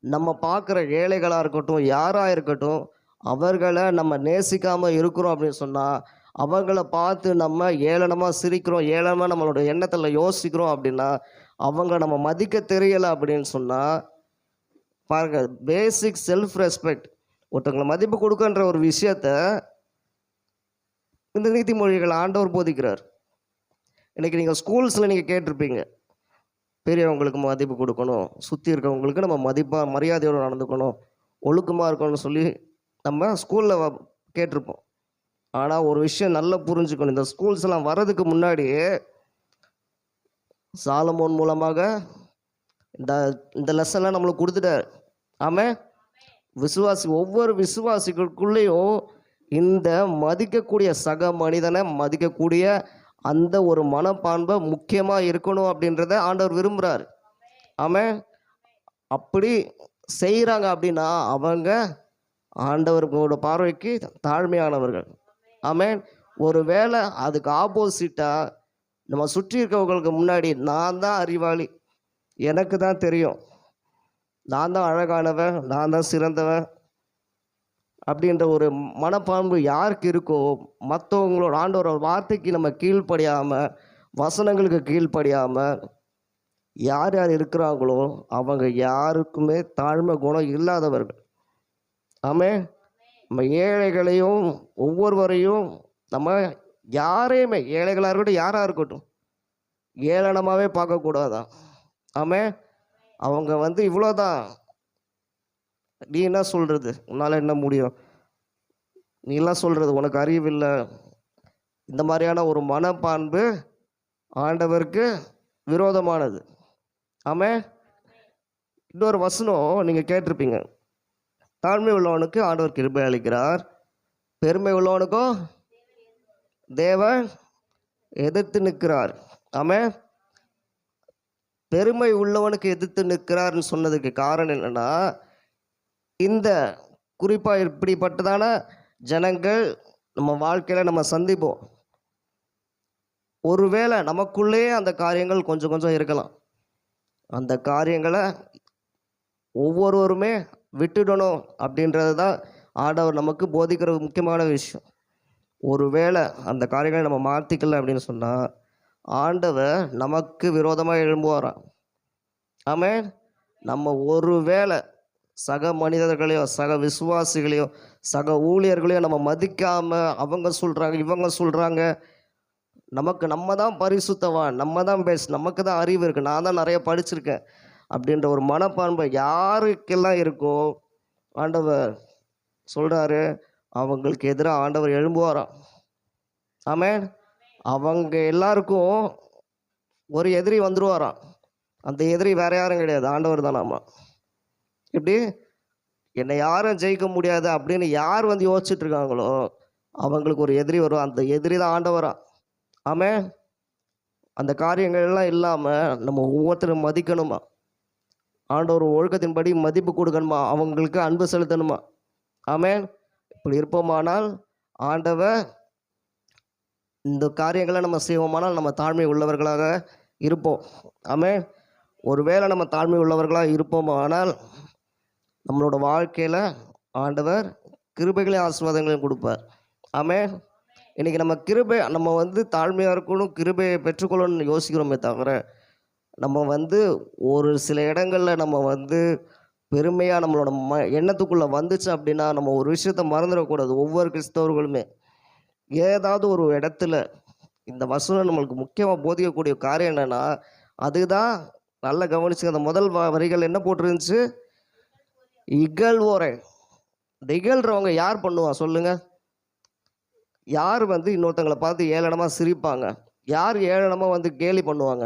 [SPEAKER 1] நம்ம பார்க்குற ஏழைகளாக இருக்கட்டும், யாராக இருக்கட்டும், அவர்களை நம்ம நேசிக்காமல் இருக்கிறோம் அப்படின்னு சொன்னால், அவங்கள பார்த்து நம்ம ஏளனமாக சிரிக்கிறோம், ஏளனமாக நம்மளோட எண்ணத்தில் யோசிக்கிறோம் அப்படின்னா, அவங்க நம்ம மதிக்க தெரியலை அப்படின்னு சொன்னால், பாருங்க, பேசிக் செல்ஃப் ரெஸ்பெக்ட், ஒருத்தவங்களை மதிப்பு கொடுக்குன்ற ஒரு விஷயத்த இந்த நீதிமொழிகள் ஆண்டவர் போதிக்கிறார். இன்றைக்கி நீங்கள் ஸ்கூல்ஸில் நீங்கள் கேட்டிருப்பீங்க, பெரியவங்களுக்கு மதிப்பு கொடுக்கணும், சுற்றி இருக்கவங்களுக்கு நம்ம மரியாதையோடு நடந்துக்கணும், ஒழுக்கமாக இருக்கணும்னு சொல்லி நம்ம ஸ்கூலில் கேட்டிருப்போம். ஆனால் ஒரு விஷயம் நல்லா புரிஞ்சுக்கணும், இந்த ஸ்கூல்ஸ் எல்லாம் வர்றதுக்கு முன்னாடியே சாலமோன் மூலமாக இந்த லெசன்லாம் நம்மளுக்கு கொடுத்துட்டார். ஆமாம், ஒவ்வொரு விசுவாசிகளுக்குள்ளேயும் இந்த மதிக்கக்கூடிய சக மனிதனை மதிக்கக்கூடிய அந்த ஒரு மனப்பான்பை முக்கியமாக இருக்கணும் அப்படின்றத ஆண்டவர் விரும்புகிறார். ஆமாம், அப்படி செய்கிறாங்க அப்படின்னா அவங்க ஆண்டவர்களோட பார்வைக்கு தாழ்மையானவர்கள். ஆமாம், ஒரு வேளை அதுக்கு ஆப்போசிட்டாக நம்ம சுற்றி இருக்கவங்களுக்கு முன்னாடி நான் தான் அறிவாளி, எனக்கு தான் தெரியும், நான் தான் அழகானவன், நான் தான் சிறந்தவன் அப்படின்ற ஒரு மனப்பான்பு யாருக்கு இருக்கோ, மற்றவங்களோட ஆண்டவரோட வார்த்தைக்கு நம்ம கீழ்ப்படியாமல், வசனங்களுக்கு கீழ்ப்படியாமல் யார் யார் இருக்கிறாங்களோ அவங்க யாருக்குமே தாழ்மை குணம் இல்லாதவர்கள். ஆமாம், நம்ம ஏழைகளையும் ஒவ்வொருவரையும் நம்ம யாரையுமே, ஏழைகளாக இருக்கட்டும் யாராக இருக்கட்டும், ஏளனமாகவே பார்க்கக்கூடாதான். ஆமாம், அவங்க இவ்வளோதான், நீ என்ன சொல்கிறது, உன்னால் என்ன முடியும், நீ எல்லாம் சொல்கிறது உனக்கு அறிவில்லை, இந்த மாதிரியான ஒரு மனப்பான்பு ஆண்டவருக்கு விரோதமானது. ஆமாம், இன்னொரு வசனம் நீங்கள் கேட்டிருப்பீங்க, தாழ்மை உள்ளவனுக்கு ஆண்டவர் கிருபை அளிக்கிறார், பெருமை உள்ளவனுக்கும் தேவன் எதிர்த்து நிற்கிறார். ஆமாம், பெருமை உள்ளவனுக்கு எதிர்த்து நிற்கிறார்னு சொன்னதுக்கு காரணம் என்னென்னா, இந்த குறிப்பாக இப்படிப்பட்டதான ஜனங்கள் நம்ம வாழ்க்கையில் நம்ம சந்திப்போம். ஒருவேளை நமக்குள்ளேயே அந்த காரியங்கள் கொஞ்சம் கொஞ்சம் இருக்கலாம். அந்த காரியங்களை ஒவ்வொருவருமே விட்டுடணும் அப்படின்றது தான் ஆண்டவர் நமக்கு போதிக்கிற முக்கியமான விஷயம். ஒருவேளை அந்த காரியங்களை நம்ம மாற்றிக்கல அப்படின்னு சொன்னால் ஆண்டவர் நமக்கு விரோதமாக எழும்புவாராம். ஆமாம், நம்ம ஒருவேளை சக மனிதர்களையோ சக விசுவாசிகளையோ சக ஊழியர்களையோ நம்ம மதிக்காமல் அவங்க சொல்கிறாங்க இவங்க சொல்கிறாங்க நம்ம தான் பரிசுத்தவான், நம்ம தான் பெஸ்ட், நமக்கு தான் அறிவு இருக்குது, நான் தான் நிறைய படிச்சிருக்கேன் அப்படின்ற ஒரு மனப்பான்மை யாருக்கெல்லாம் இருக்கோ ஆண்டவர் சொல்கிறாரு, அவங்களுக்கு எதிராக ஆண்டவர் எழும்புவாராம். ஆமென். அவங்க எல்லாருக்கும் ஒரு எதிரி வந்துருவாராம். அந்த எதிரி வேற யாரும் கிடையாது, ஆண்டவர் தானாமா. இப்படி என்னை யாரும் ஜெயிக்க முடியாது அப்படின்னு யார் வந்து யோசிச்சுட்டு இருக்காங்களோ அவங்களுக்கு ஒரு எதிரி வரும். அந்த எதிரி தான் ஆண்டவரா. ஆமென். அந்த காரியங்கள் எல்லாம் இல்லாமல் நம்ம ஒவ்வொருத்தரும் மதிக்கணுமா, ஆண்டவர் ஒழுக்கத்தின்படி மதிப்பு கொடுக்கணுமா, அவங்களுக்கு அன்பு செலுத்தணுமா. ஆமென். இப்படி இருப்போமானால் ஆண்டவர் இந்த காரியங்களை நம்ம செய்வோமானால் நம்ம தாழ்மை உள்ளவர்களாக இருப்போம். ஆமென். ஒருவேளை நம்ம தாழ்மை உள்ளவர்களாக இருப்போமானால் நம்மளோட வாழ்க்கையில் ஆண்டவர் கிருபைகளையும் ஆசீர்வாதங்களையும் கொடுப்பார். ஆமென். இன்றைக்கி நம்ம வந்து தாழ்மையாக இருக்கணும், கிருபையை பெற்றுக்கொள்ளணும்னு யோசிக்கிறோமே தவிர நம்ம ஒரு சில இடங்களில் நம்ம பெருமையாக நம்மளோட எண்ணத்துக்குள்ளே வந்துச்சு அப்படின்னா நம்ம ஒரு விஷயத்த மறந்துடக்கூடாது. ஒவ்வொரு கிறிஸ்தவர்களுமே ஏதாவது ஒரு இடத்துல இந்த வசனம் நம்மளுக்கு முக்கியமாக போதிக்கக்கூடிய காரியம் என்னென்னா, அதுதான் நல்லா கவனிச்சுங்க. அந்த முதல் வரிகள் என்ன போட்டிருந்துச்சு? இகழ்வோரை. இந்த இகழ்கிறவங்க யார் பண்ணுவா சொல்லுங்க? யார் இன்னொருத்தங்களை பார்த்து ஏளனமாக சிரிப்பாங்க? யார் ஏளனமாக கேலி பண்ணுவாங்க?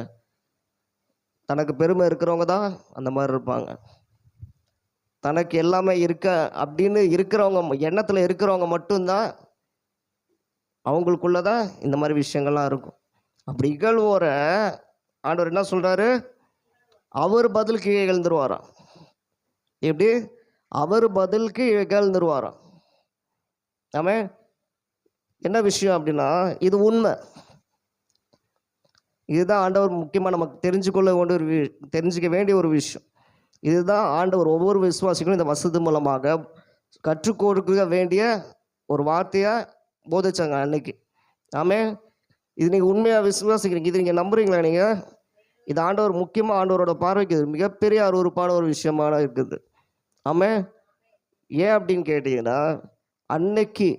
[SPEAKER 1] தனக்கு பெருமை இருக்கிறவங்க தான் அந்த மாதிரி இருப்பாங்க. தனக்கு எல்லாமே இருக்க அப்படின்னு இருக்கிறவங்க எண்ணத்தில் இருக்கிறவங்க மட்டும்தான் அவங்களுக்குள்ள தான் இந்த மாதிரி விஷயங்கள்லாம் இருக்கும். அப்படி இகழ்வோரை ஆண்டவர் என்ன சொல்கிறாரு? அவர் பதிலுக்கு இகழ்ந்துருவாராம். எப்படி? அவர் பதிலுக்கு இகழ்ந்துருவாராம். ஆமென். என்ன விஷயம் அப்படின்னா, இது உண்மை. இதுதான் ஆண்டவர் முக்கியமாக நமக்கு தெரிஞ்சுக்க வேண்டிய ஒரு விஷயம். இதுதான் ஆண்டவர் ஒவ்வொரு விசுவாசிகளும் இந்த வசதி மூலமாக கற்றுக் கொடுக்க வேண்டிய ஒரு வார்த்தையாக போதிச்சாங்க அன்னைக்கு. ஆமென். இது நீங்கள் உண்மையாக விசுவாசிக்கிறீங்க, இது நீங்கள் நம்புறீங்களா? நீங்கள் இது முக்கியமாக ஆண்டவரோட பார்வைக்கு இது மிகப்பெரிய அருவருப்பான ஒரு விஷயமான இருக்குது. ஆமென். ஏன் அப்படின்னு கேட்டிங்கன்னா, அன்னைக்கு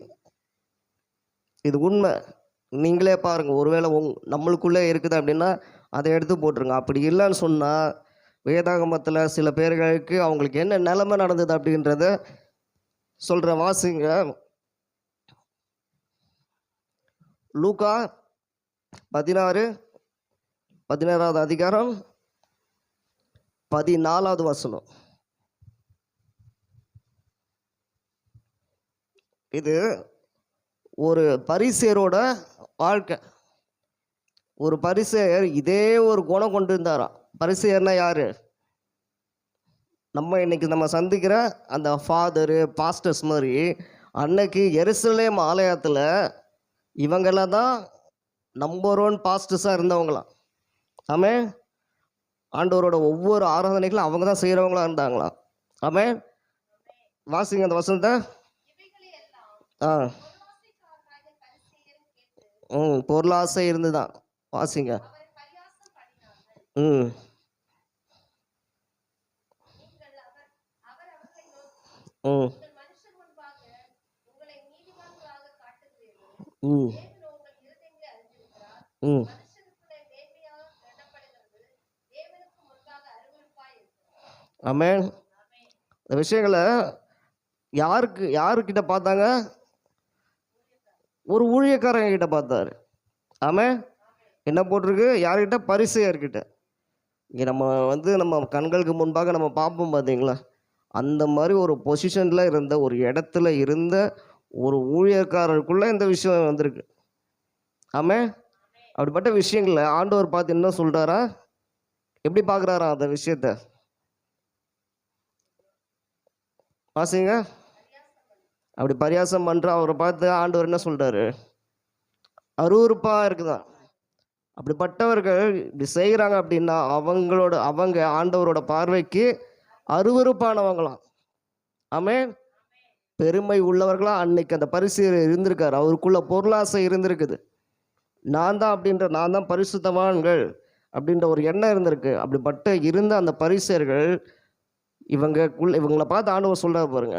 [SPEAKER 1] இது உண்மை. நீங்களே பாருங்கள், ஒருவேளை நம்மளுக்குள்ளே இருக்குது அப்படின்னா அதை எடுத்து போட்டுருங்க. அப்படி இல்லைன்னு சொன்னால் வேதாகமத்தில் சில பேர்களுக்கு அவங்களுக்கு என்ன நிலைமை நடந்தது அப்படின்றத சொல்கிற வாசிங்க. லூக்கா 16வது அதிகாரம் 14வது வசனம். இது ஒரு பரிசேயரோட வாழ்க்கை. ஒரு பரிசேயர் இதே ஒரு குணம் கொண்டு இருந்தாராம். பரிசேயர்னா யாரு? நம்ம சந்திக்கிற அந்த ஃபாதரு, பாஸ்டர்ஸ் மாதிரி அன்னைக்கு எருசலேம் ஆலயத்தில் இவங்கெல்லாம் தான் நம்பர் 1 பாஸ்டர்ஸாக இருந்தவங்களாம். ஆமென். ஆண்டவரோட ஒவ்வொரு ஆராதனைகளும் அவங்க தான் செய்கிறவங்களா இருந்தாங்களாம். ஆமென். வாசிங்க அந்த வசனத்தை. பொருளாசை இருந்துதான் வாசிங்க. ம் ம் ம் ம் ஆமென். இந்த விஷயங்களை யாருக்கிட்ட பார்த்தாங்க? ஒரு ஊழியக்காரங்க கிட்ட பார்த்தாரு. ஆமென். என்ன போட்டிருக்கு? யார்கிட்ட? பரிசேயர்கிட்ட. இங்கே நம்ம கண்களுக்கு முன்பாக நம்ம பார்ப்போம் பார்த்தீங்களா, அந்த மாதிரி ஒரு பொசிஷனில் இருந்த, ஒரு இடத்துல இருந்த ஒரு ஊழியக்காரருக்குள்ளே இந்த விஷயம் வந்திருக்கு. ஆமென். அப்படிப்பட்ட விஷயங்களை ஆண்டவர் பார்த்து என்ன சொல்கிறாரா? எப்படி பார்க்குறாரா அந்த விஷயத்த? வாசிங்க. அப்படி பரியாசம் பண்ணுற அவரை பார்த்து ஆண்டவர் என்ன சொல்கிறாரு? அருவருப்பாக இருக்குதான். அப்படிப்பட்டவர்கள் இப்படி செய்கிறாங்க அப்படின்னா அவங்க ஆண்டவரோட பார்வைக்கு அருவருப்பானவங்களாம். ஆமென். பெருமை உள்ளவர்களாம் அன்னைக்கு அந்த பரிசேயர் இருந்திருக்காரு. அவருக்குள்ள பொருளாசை இருந்திருக்குது. நான் தான் பரிசுத்தவான்கள் அப்படின்ற ஒரு எண்ணம் இருந்திருக்கு. அப்படிப்பட்ட இருந்த அந்த பரிசேயர்கள் இவங்களை பார்த்து ஆண்டவர் சொல்றாரு பாருங்க,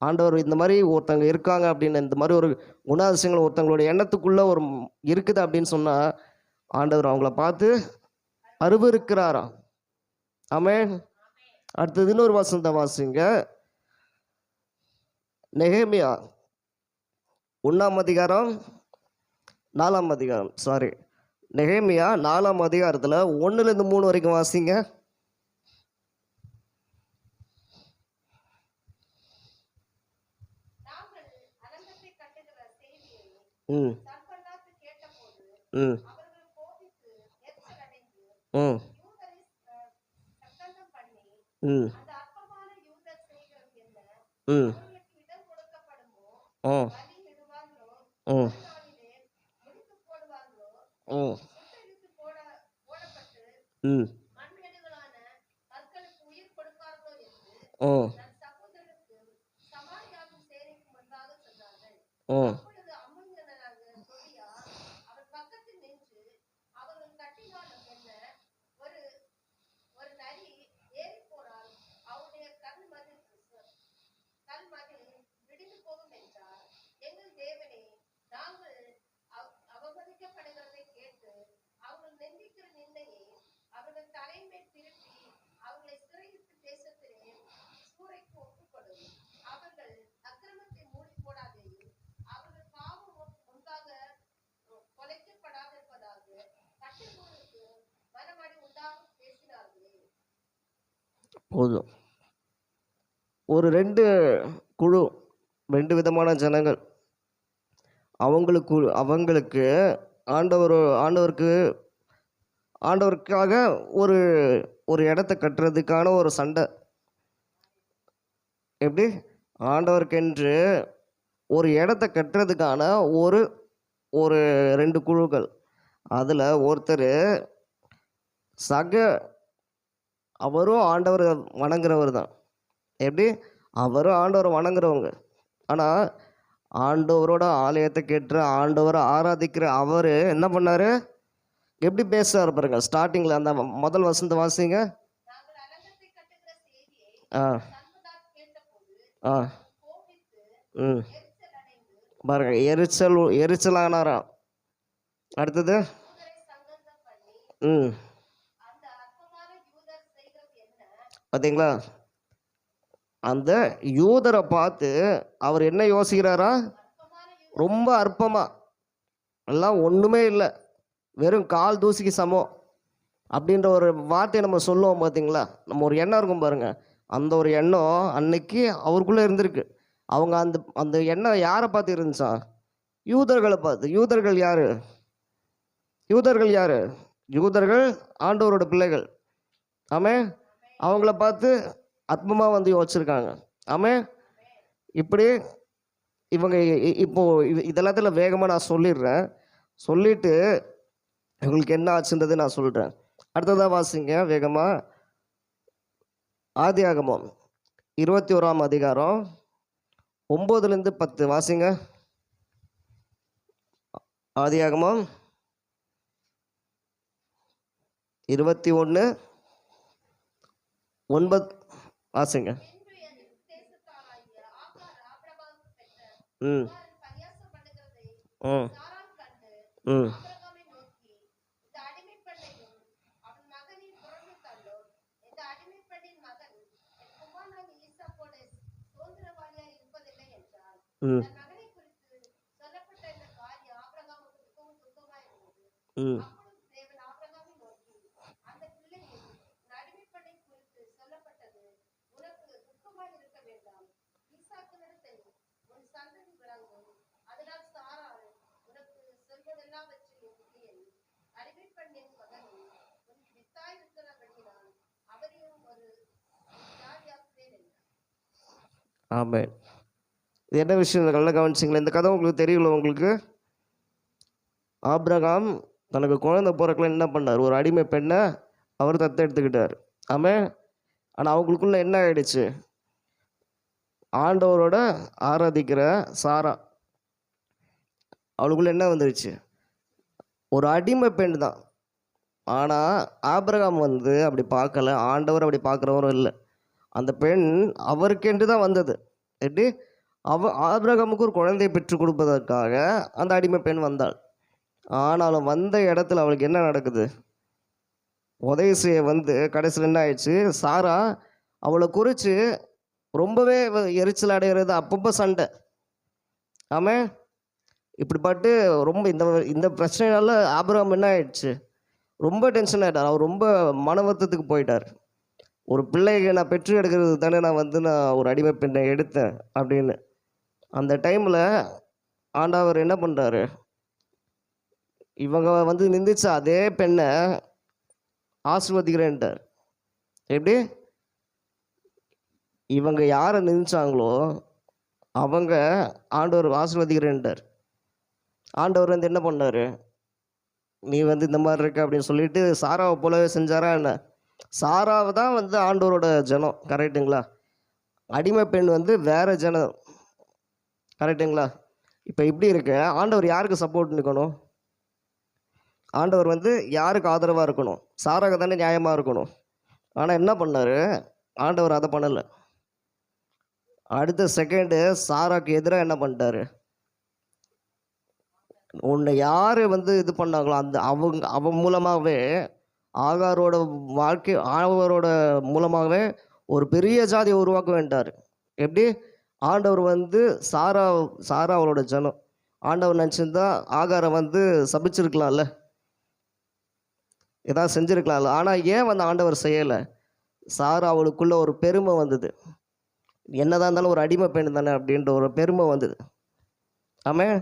[SPEAKER 1] ஆண்டவர் இந்த மாதிரி ஒருத்தவங்க இருக்காங்க அப்படின்னு, இந்த மாதிரி ஒரு குணாதிசயங்கள் ஒருத்தவங்களோட எண்ணத்துக்குள்ளே ஒரு இருக்குது அப்படின்னு சொன்னால் ஆண்டவர் அவங்கள பார்த்து அருவருக்கிறாராம். ஆமென். அடுத்தது இன்னொரு வசனத்தை வாசிங்க. நெகேமியா 1ஆம் அதிகாரம் 4ஆம் அதிகாரம் நெகேமியா 4ஆம் அதிகாரத்தில் 1லேருந்து 3 வரைக்கும் வாசிங்க. ம் ம் ம் ம் ம் ம் ம் ம் ம் ம் ம் போதும். ஒரு 2 குழு, 2 விதமான ஜனங்கள். அவங்களுக்கு ஆண்டவருக்காக ஒரு ஒரு இடத்த கட்டுறதுக்கான ஒரு சண்டை. எப்படி? ஆண்டவருக்கென்று ஒரு இடத்த கட்டுறதுக்கான ஒரு ஒரு 2 குழுக்கள். அதில் ஒருத்தர் அவரும் ஆண்டவரை வணங்குறவர் தான். எப்படி? அவரும் ஆண்டவரை வணங்குறவங்க. ஆனால் ஆண்டவரோட ஆலயத்தை கேட்டு ஆண்டவரை ஆராதிக்கிற அவர் என்ன பண்ணார்? எப்படி பேசுறாரு பாருங்க. ஸ்டார்டிங்கில் அந்த முதல் வசனத்தை வாசிங்க. ஆ ஆ ம் பாருங்க, எரிச்சலானாராம். அடுத்தது ம் பார்த்தீங்களா? அந்த யூதரை பார்த்து அவர் என்ன யோசிக்கிறாரா? ரொம்ப அற்பமாக, எல்லாம் ஒன்றுமே இல்லை, வெறும் கால் தூசிக்கு சமம் அப்படின்ற ஒரு வார்த்தையை நம்ம சொல்லுவோம் பார்த்தீங்களா? நம்ம ஒரு எண்ணம் இருக்கும் பாருங்க. அந்த ஒரு எண்ணம் அன்னைக்கு அவருக்குள்ளே இருந்திருக்கு. அவங்க அந்த அந்த எண்ணம் யாரை பார்த்து இருந்துச்சா? யூதர்களை பார்த்து. யூதர்கள் யாரு? யூதர்கள் ஆண்டவரோட பிள்ளைகள். ஆமே. அவங்கள பார்த்து அற்பமாக வந்து யோசிச்சிருக்காங்க. ஆமே. இப்படி இவங்க இப்போது இதெல்லாத்தில் வேகமாக நான் சொல்லிடுறேன். சொல்லிவிட்டு இவங்களுக்கு என்ன ஆச்சுன்றது நான் சொல்கிறேன். அடுத்ததாக வாசிங்க வேகமாக. ஆதியாகமம் 21ஆம் அதிகாரம் 9லேருந்து 10 வாசிங்க. ஆதியாகமம் 21:9 வாசிங்க. ம் ம் ம் ம் ம் ஆமாம். இது என்ன விஷயம்? நல்லா கவனிச்சிங்களா? இந்த கதை உங்களுக்கு தெரியல? உங்களுக்கு ஆபிரகாம் தனக்கு குழந்தை பிறக்கல என்ன பண்ணார்? ஒரு அடிமை பெண்ணை அவர் தத்தெடுத்துக்கிட்டார். ஆமாம். ஆனால் அவங்களுக்குள்ள என்ன ஆயிடுச்சு? ஆண்டவரோட ஆராதிக்கிற சாரா, அவளுக்குள்ள என்ன வந்துடுச்சு? ஒரு அடிமை பெண் தான். ஆனால் ஆபிரகாம் வந்து அப்படி பார்க்கல, ஆண்டவர் அப்படி பார்க்குறவரும் இல்லை. அந்த பெண் அவருக்கென்று தான் வந்தது. எப்படி? ஆபிரகாமுக்கு ஒரு குழந்தையை பெற்றுக் கொடுப்பதற்காக அந்த அடிமை பெண் வந்தாள். ஆனாலும் வந்த இடத்துல அவளுக்கு என்ன நடக்குது? உதவி செய்ய வந்து கடைசியில் என்ன ஆயிடுச்சு? சாரா அவளை குறித்து ரொம்பவே எரிச்சல் அடைகிறது, அப்பப்போ சண்டை. ஆமாம், இப்படிப்பட்டு ரொம்ப இந்த இந்த பிரச்சனைனால ஆபிரகாம் என்ன ஆயிடுச்சு? ரொம்ப டென்ஷன் ஆகிட்டார். அவர் ரொம்ப மன வருத்தத்துக்கு போயிட்டார். ஒரு பிள்ளைக்கு நான் பெற்று எடுக்கிறது தானே நான் ஒரு அடிமை பெண்ணை எடுத்தேன் அப்படின்னு. அந்த டைமில் ஆண்டவர் என்ன பண்ணுறாரு? இவங்க வந்து நிந்திச்ச அதே பெண்ணை ஆசீர்வதிக்கிறேன்ட்டார். எப்படி? இவங்க யாரை நிந்திச்சாங்களோ அவங்க ஆண்டவர் ஆசீர்வதிக்கிறேன்ட்டார். ஆண்டவர் வந்து என்ன பண்ணார்? நீ வந்து இந்த மாதிரி இருக்க அப்படின்னு சொல்லிட்டு சாராவை போலவே செஞ்சாரா என்ன? சாராவை தான் வந்து ஆண்டவரோட ஜனம், கரெக்டுங்களா? அடிமை பெண் வந்து வேற ஜனம், கரெக்டுங்களா? இப்போ இப்படி இருக்க ஆண்டவர் யாருக்கு சப்போர்ட் நிற்கணும்? ஆண்டவர் வந்து யாருக்கு ஆதரவாக இருக்கணும்? சாராக தானே நியாயமாக இருக்கணும். ஆனால் என்ன பண்ணார்? ஆண்டவர் அதை பண்ணலை. அடுத்த செகண்டு சாராக்கு எதிராக என்ன பண்ணிட்டாரு? உன்னை யார் வந்து இது பண்ணாங்களோ அந்த அவன் மூலமாகவே ஆகாரோட வாழ்க்கை, ஆகாரோட மூலமாகவே ஒரு பெரிய ஜாதியை உருவாக்க வேண்டார். எப்படி? ஆண்டவர் வந்து சாரா அவளோட ஜனம். ஆண்டவர் நினச்சிருந்தா ஆகாரை வந்து சபிச்சிருக்கலாம்ல, ஏதாவது செஞ்சுருக்கலாம்ல. ஆனால் ஏன் வந்து ஆண்டவர் செய்யலை? சாரா அவளுக்குள்ள ஒரு பெருமை வந்தது. என்னதான் இருந்தாலும் ஒரு அடிமை பெண் தானே அப்படின்ற ஒரு பெருமை வந்தது. ஆமாம்,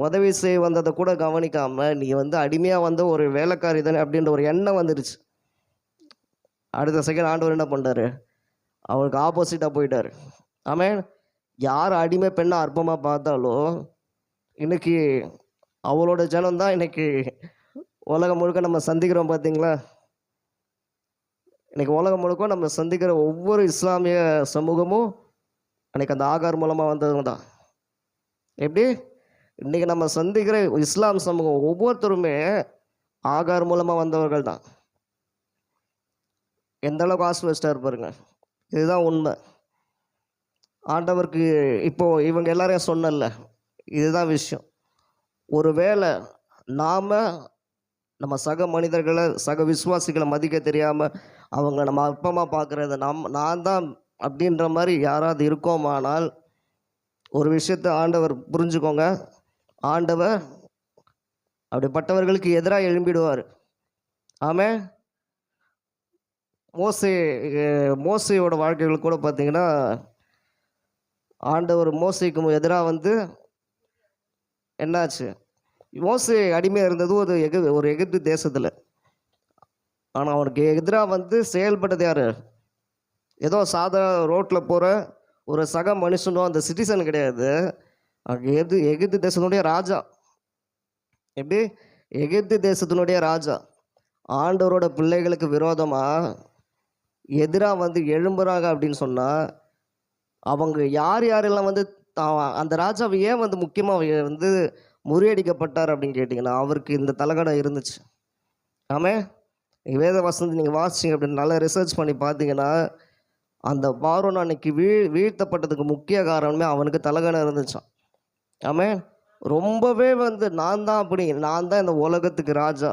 [SPEAKER 1] உதவி செய்ய வந்ததை கூட கவனிக்காமல் நீ வந்து அடிமையாக வந்த ஒரு வேலைக்காரி தானே அப்படின்ற ஒரு எண்ணம் வந்துடுச்சு. அடுத்த செகண்ட் ஆண்டவர் என்ன பண்ணுறாரு? அவளுக்கு ஆப்போசிட்டாக போயிட்டார். ஆமாம், யார் அடிமை பெண்ணை அற்பமாக பார்த்தாலோ இன்னைக்கு அவளோட ஜனம்தான் இன்னைக்கு உலகம் முழுக்க நம்ம சந்திக்கிறோம். பார்த்தீங்களா? இன்னைக்கு உலகம் முழுக்க நம்ம சந்திக்கிற ஒவ்வொரு இஸ்லாமிய சமூகமும் அன்னைக்கு அந்த ஆகார் மூலமாக வந்தவங்க தான். எப்படி? இன்றைக்கி நம்ம சந்திக்கிற இஸ்லாம் சமூகம் ஒவ்வொருத்தருமே ஆகார் மூலமாக வந்தவர்கள் தான். எந்த அளவுக்கு ஆசீர்வதிச்சிட்டா இருப்பாருங்க. இதுதான் உண்மை. ஆண்டவருக்கு இப்போது இவங்க எல்லாரையும் சொன்னல, இதுதான் விஷயம். ஒருவேளை நாம் நம்ம சக மனிதர்களை, சக விசுவாசிகளை மதிக்க தெரியாமல் அவங்க நம்ம அற்பமாக பார்க்குறத நான் தான் அப்படின்ற மாதிரி யாராவது இருக்கோமானால் ஒரு விஷயத்தை ஆண்டவர் புரிஞ்சுக்கோங்க. ஆண்டவர் அப்படிப்பட்டவர்களுக்கு எதிராக எழும்பிடுவார். ஆமாம், மோசையோட வாழ்க்கைகள் கூட பார்த்தீங்கன்னா ஆண்டவர் மோசைக்கு எதிராக வந்து என்னாச்சு? மோசே அடிமையாக இருந்தது ஒரு எகிப்து தேசத்தில். ஆனால் அவனுக்கு எதிராக வந்து செயல்பட்டது யார்? ஏதோ சாதாரண ரோட்டில் போகிற ஒரு சக மனுஷனோ, அந்த சிட்டிசன் கிடையாது. எகிப்து தேசத்தினுடைய ராஜா. எப்படி? எகிப்து தேசத்தினுடைய ராஜா ஆண்டவரோட பிள்ளைகளுக்கு விரோதமாக எதிராக வந்து எழும்புறாங்க அப்படின்னு சொன்னால் அவங்க யாரெல்லாம் வந்து அந்த ராஜாவை ஏன் வந்து முக்கியமாக வந்து முறியடிக்கப்பட்டார் அப்படின்னு கேட்டிங்கன்னா அவருக்கு இந்த தலகடம் இருந்துச்சு. ஆமாம், வேத வசனத்தை நீங்கள் வாசிச்சிங்க அப்படின்னு நல்லா ரிசர்ச் பண்ணி பார்த்தீங்கன்னா அந்த பார்வோன் அன்னைக்கு வீழ்த்தப்பட்டதுக்கு முக்கிய காரணமே அவனுக்கு தலகணம் இருந்துச்சான். ஆமாம், ரொம்பவே வந்து நான் தான் இந்த உலகத்துக்கு ராஜா,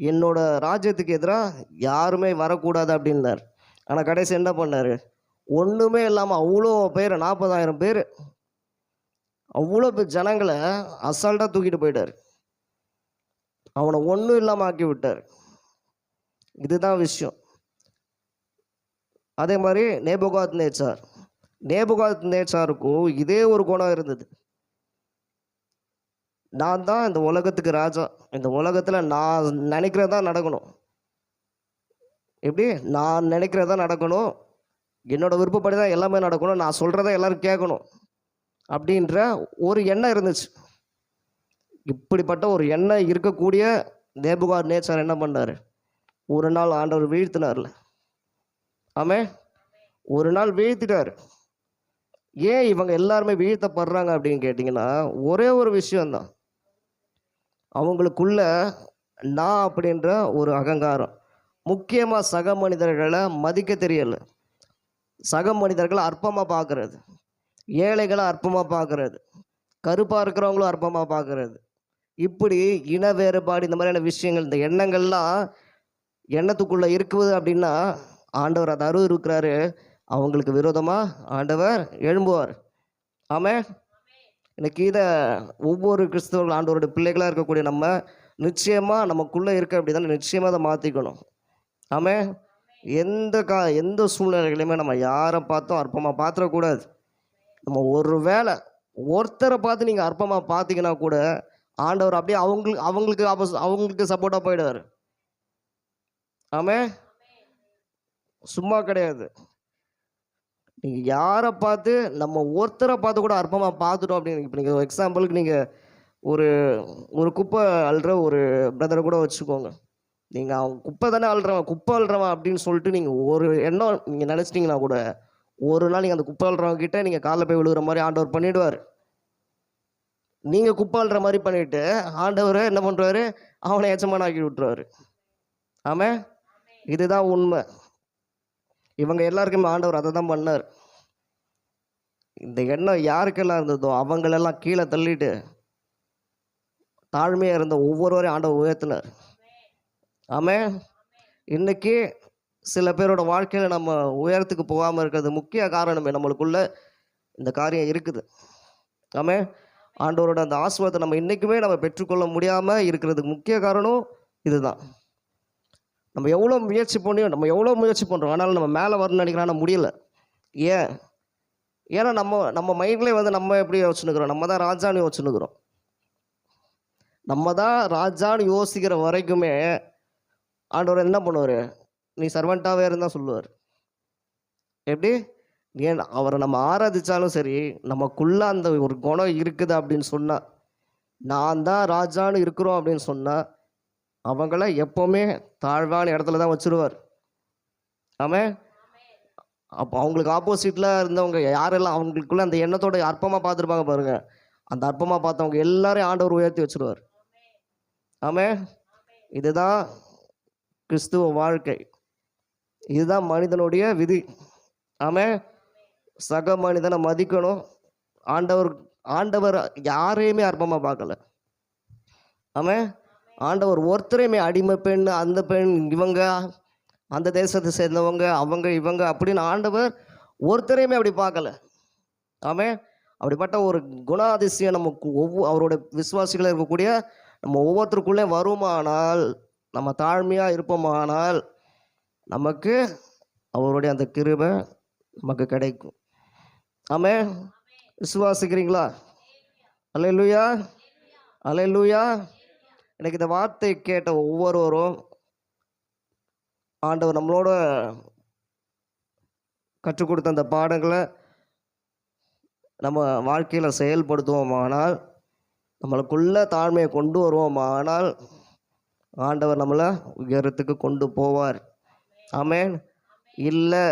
[SPEAKER 1] என்னோட ராஜ்யத்துக்கு எதிராக யாருமே வரக்கூடாது அப்படின்னார். ஆனால் கடைசி என்ன பண்ணார்? ஒன்றுமே இல்லாமல் அவ்வளோ பேர், 40,000 பேர், அவ்வளோ பேர் ஜனங்களை அசால்ட்டாக தூக்கிட்டு போயிட்டார். அவனை ஒன்றும் இல்லாமல் ஆக்கி விட்டார். இதுதான் விஷயம். அதே மாதிரி நேபுகாத் நேச்சாருக்கும் இதே ஒரு குணம் இருந்தது. நான் தான் இந்த உலகத்துக்கு ராஜா, இந்த உலகத்தில் நான் நினைக்கிறதா நடக்கணும். எப்படி? நான் நினைக்கிறதா நடக்கணும், என்னோட விருப்பப்படி தான் எல்லாமே நடக்கணும், நான் சொல்கிறத எல்லோரும் கேட்கணும் அப்படின்ற ஒரு எண்ணம் இருந்துச்சு. இப்படிப்பட்ட ஒரு எண்ணம் இருக்கக்கூடிய நேபுகாத் நேச்சார் என்ன பண்ணார்? ஒரு நாள் ஆண்டவர் வீழ்த்தினார்ல. ஆமாம், ஒரு நாள் வீழ்த்திட்டார். ஏன் இவங்க எல்லாருமே வீழ்த்தப்படுறாங்க அப்படின்னு கேட்டிங்கன்னா ஒரே ஒரு விஷயந்தான். அவங்களுக்குள்ள நான் அப்படின்ற ஒரு அகங்காரம். முக்கியமாக சக மனிதர்களை மதிக்க தெரியலை, சக மனிதர்களை அற்பமாக பார்க்குறது. ஏழைகளை அற்பமாக பார்க்கறது, கருப்பாக இருக்கிறவங்களும் அற்பமாக பார்க்கறது, இப்படி இன வேறுபாடு இந்த மாதிரியான விஷயங்கள், இந்த எண்ணங்கள்லாம் எண்ணத்துக்குள்ளே இருக்குது அப்படின்னா ஆண்டவர் அதை இருக்கிறாரு, அவங்களுக்கு விரோதமாக ஆண்டவர் எழும்புவார். ஆமென். இன்னைக்கு இதை ஒவ்வொரு கிறிஸ்தவர்கள் ஆண்டவருடைய பிள்ளைகளாக இருக்கக்கூடிய நம்ம நிச்சயமாக நமக்குள்ளே இருக்க அப்படி தானே நிச்சயமாக அதை மாற்றிக்கணும். ஆமென். எந்த சூழ்நிலைகளையுமே நம்ம யாரை பார்த்தும் அற்பமாக பார்த்துடக்கூடாது. நம்ம ஒரு வேளை ஒருத்தரை பார்த்து நீங்கள் அற்பமாக பார்த்தீங்கன்னா கூட ஆண்டவர் அப்படியே அவங்களுக்கு சப்போர்ட்டாக போயிடுவார். ஆமென். சும்மா கிடையாது. நீங்கள் யாரை பார்த்து நம்ம ஒருத்தரை பார்த்து கூட அற்பமாக பார்த்துட்டோம் அப்படின்னு, இப்போ நீங்கள் எக்ஸாம்பிளுக்கு நீங்கள் ஒரு ஒரு குப்பை அள்ளுற ஒரு பிரதரை கூட வச்சுக்கோங்க. நீங்கள் அவங்க குப்பை தானே குப்பை அள்ளுறவன் அப்படின்னு சொல்லிட்டு நீங்கள் ஒரு எண்ணம் நீங்கள் நினச்சிட்டிங்கன்னா கூட ஒரு நாள் நீங்கள் அந்த குப்பை அள்ளுறவங்க கிட்ட நீங்கள் காலில் போய் விழுகிற மாதிரி ஆண்டவர் பண்ணிவிடுவார். நீங்கள் குப்பை அள்ளுற மாதிரி பண்ணிவிட்டு ஆண்டவர் என்ன பண்ணுறாரு, அவனை எச்சமான ஆக்கி விட்டுருவார். ஆமாம், இதுதான் உண்மை. இவங்க எல்லாருக்குமே ஆண்டவர் அதை தான் பண்ணார். இந்த எண்ணம் யாருக்கெல்லாம் இருந்ததோ அவங்களெல்லாம் கீழே தள்ளிட்டு தாழ்மையாக இருந்த ஒவ்வொருவரையும் ஆண்டவர் உயர்த்தினார். ஆமாம். இன்னைக்கு சில பேரோட வாழ்க்கையில் நம்ம உயரத்துக்கு போகாமல் இருக்கிறது முக்கிய காரணமே நம்மளுக்குள்ள இந்த காரியம் இருக்குது. ஆமாம். ஆண்டவரோட அந்த ஆசீர்வாதத்தை நம்ம இன்றைக்குமே நம்ம பெற்றுக்கொள்ள முடியாமல் இருக்கிறதுக்கு முக்கிய காரணம் இதுதான். நம்ம எவ்வளோ முயற்சி பண்ணுறோம், ஆனாலும் நம்ம மேலே வரணும்னு நினைக்கிறோம், முடியல. ஏன்னா நம்ம மைண்ட்லேயே நம்ம எப்படி யோசிச்சுன்னுக்குறோம், நம்ம தான் ராஜான்னு யோசிச்சுன்னுக்குறோம். நம்ம தான் ராஜான்னு யோசிக்கிற வரைக்குமே ஆண்டவர் என்ன பண்ணுவார், நீ சர்வெண்ட்டாகவே இருந்தால் சொல்லுவார். எப்படி ஏன் அவரை நம்ம ஆராதித்தாலும் சரி, நமக்குள்ள அந்த ஒரு குணம் இருக்குது அப்படின்னு சொன்னால், நான் தான் ராஜான்னு இருக்கிறோம் அப்படின்னு சொன்னால் அவங்கள எப்போவுமே தாழ்வான இடத்துல தான் வச்சுருவார். ஆமாம். அப்போ அவங்களுக்கு ஆப்போசிட்டில் இருந்தவங்க யாரெல்லாம் அவங்களுக்குள்ள அந்த எண்ணத்தோட அற்பமாக பார்த்துருப்பாங்க பாருங்கள், அந்த அற்பமாக பார்த்தவங்க எல்லாரையும் ஆண்டவர் உயர்த்தி வச்சுருவார். ஆமாம். இதுதான் கிறிஸ்துவ வாழ்க்கை, இதுதான் மனிதனுடைய விதி. ஆமாம். சக மனிதனை மதிக்கணும். ஆண்டவர் யாரையுமே அற்பமாக பார்க்கல. ஆமாம். ஆண்டவர் ஒருத்தரையுமே அடிமை பெண், அந்த பெண், இவங்க அந்த தேசத்தை சேர்ந்தவங்க, அவங்க இவங்க அப்படின்னு ஆண்டவர் ஒருத்தரையுமே அப்படி பார்க்கல. ஆமாம். அப்படிப்பட்ட ஒரு குணாதிசயம் நமக்கு அவரோட விசுவாசிகளாக இருக்கக்கூடிய நம்ம ஒவ்வொருத்தருக்குள்ளே வருமானால், நம்ம தாழ்மையாக இருப்போமானால் நமக்கு அவருடைய அந்த கிருபை நமக்கு கிடைக்கும். ஆமென். விசுவாசிக்கிறீங்களா? அல்லேலூயா, அல்லேலூயா. எனக்கு இந்த வார்த்தை கேட்ட ஒவ்வொருவரும் ஆண்டவர் நம்மளோட கற்றுக் கொடுத்த அந்த பாடங்களை நம்ம வாழ்க்கையில் செயல்படுத்துவோமானால், நம்மளுக்குள்ள தாழ்மையை கொண்டு வருவோமானால் ஆண்டவர் நம்மளை உயரத்துக்கு கொண்டு போவார். ஆமென். இல்லை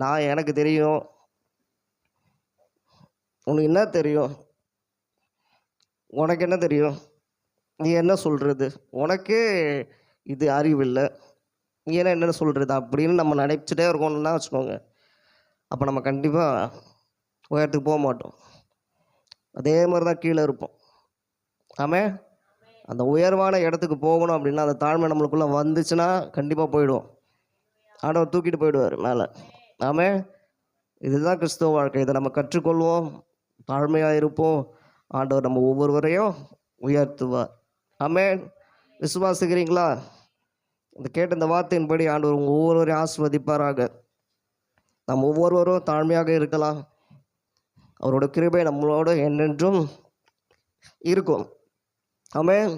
[SPEAKER 1] நான் எனக்கு தெரியும், உனக்கு என்ன தெரியும், உனக்கு என்ன தெரியும், நீ என்ன சொல்கிறது, உனக்கு இது அறிவில்லை, நீ என்ன சொல்கிறது அப்படின்னு நம்ம நினைச்சிட்டே இருக்கோம்னா வச்சுக்கோங்க, அப்போ நம்ம கண்டிப்பாக உயரத்துக்கு போக மாட்டோம். அதே மாதிரி தான் கீழே இருப்போம். ஆமாம். அந்த உயர்வான இடத்துக்கு போகணும் அப்படின்னா அந்த தாழ்மை நம்மளுக்குள்ளே வந்துச்சுன்னா கண்டிப்பாக போயிடுவோம், ஆண்டவர் தூக்கிட்டு போயிடுவார் மேலே. ஆமாம். இதுதான் கிறிஸ்துவ வாழ்க்கை. இதை நம்ம கற்றுக்கொள்வோம், தாழ்மையாக இருப்போம், ஆண்டவர் நம்ம ஒவ்வொருவரையும் உயர்த்துவார். ஆமென். விசுவாசிக்கிறீங்களா? இந்த கேட்ட இந்த வார்த்தையின்படி ஆண்டவர் உங்கள் ஒவ்வொருவரையும் ஆசீர்வதிப்பாராக. நம்ம ஒவ்வொருவரும் தாழ்மையாக இருக்கலாம். அவரோட கிருபை நம்மளோட என்றென்றும் இருக்கும். ஆமென்,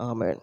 [SPEAKER 1] ஆமென்.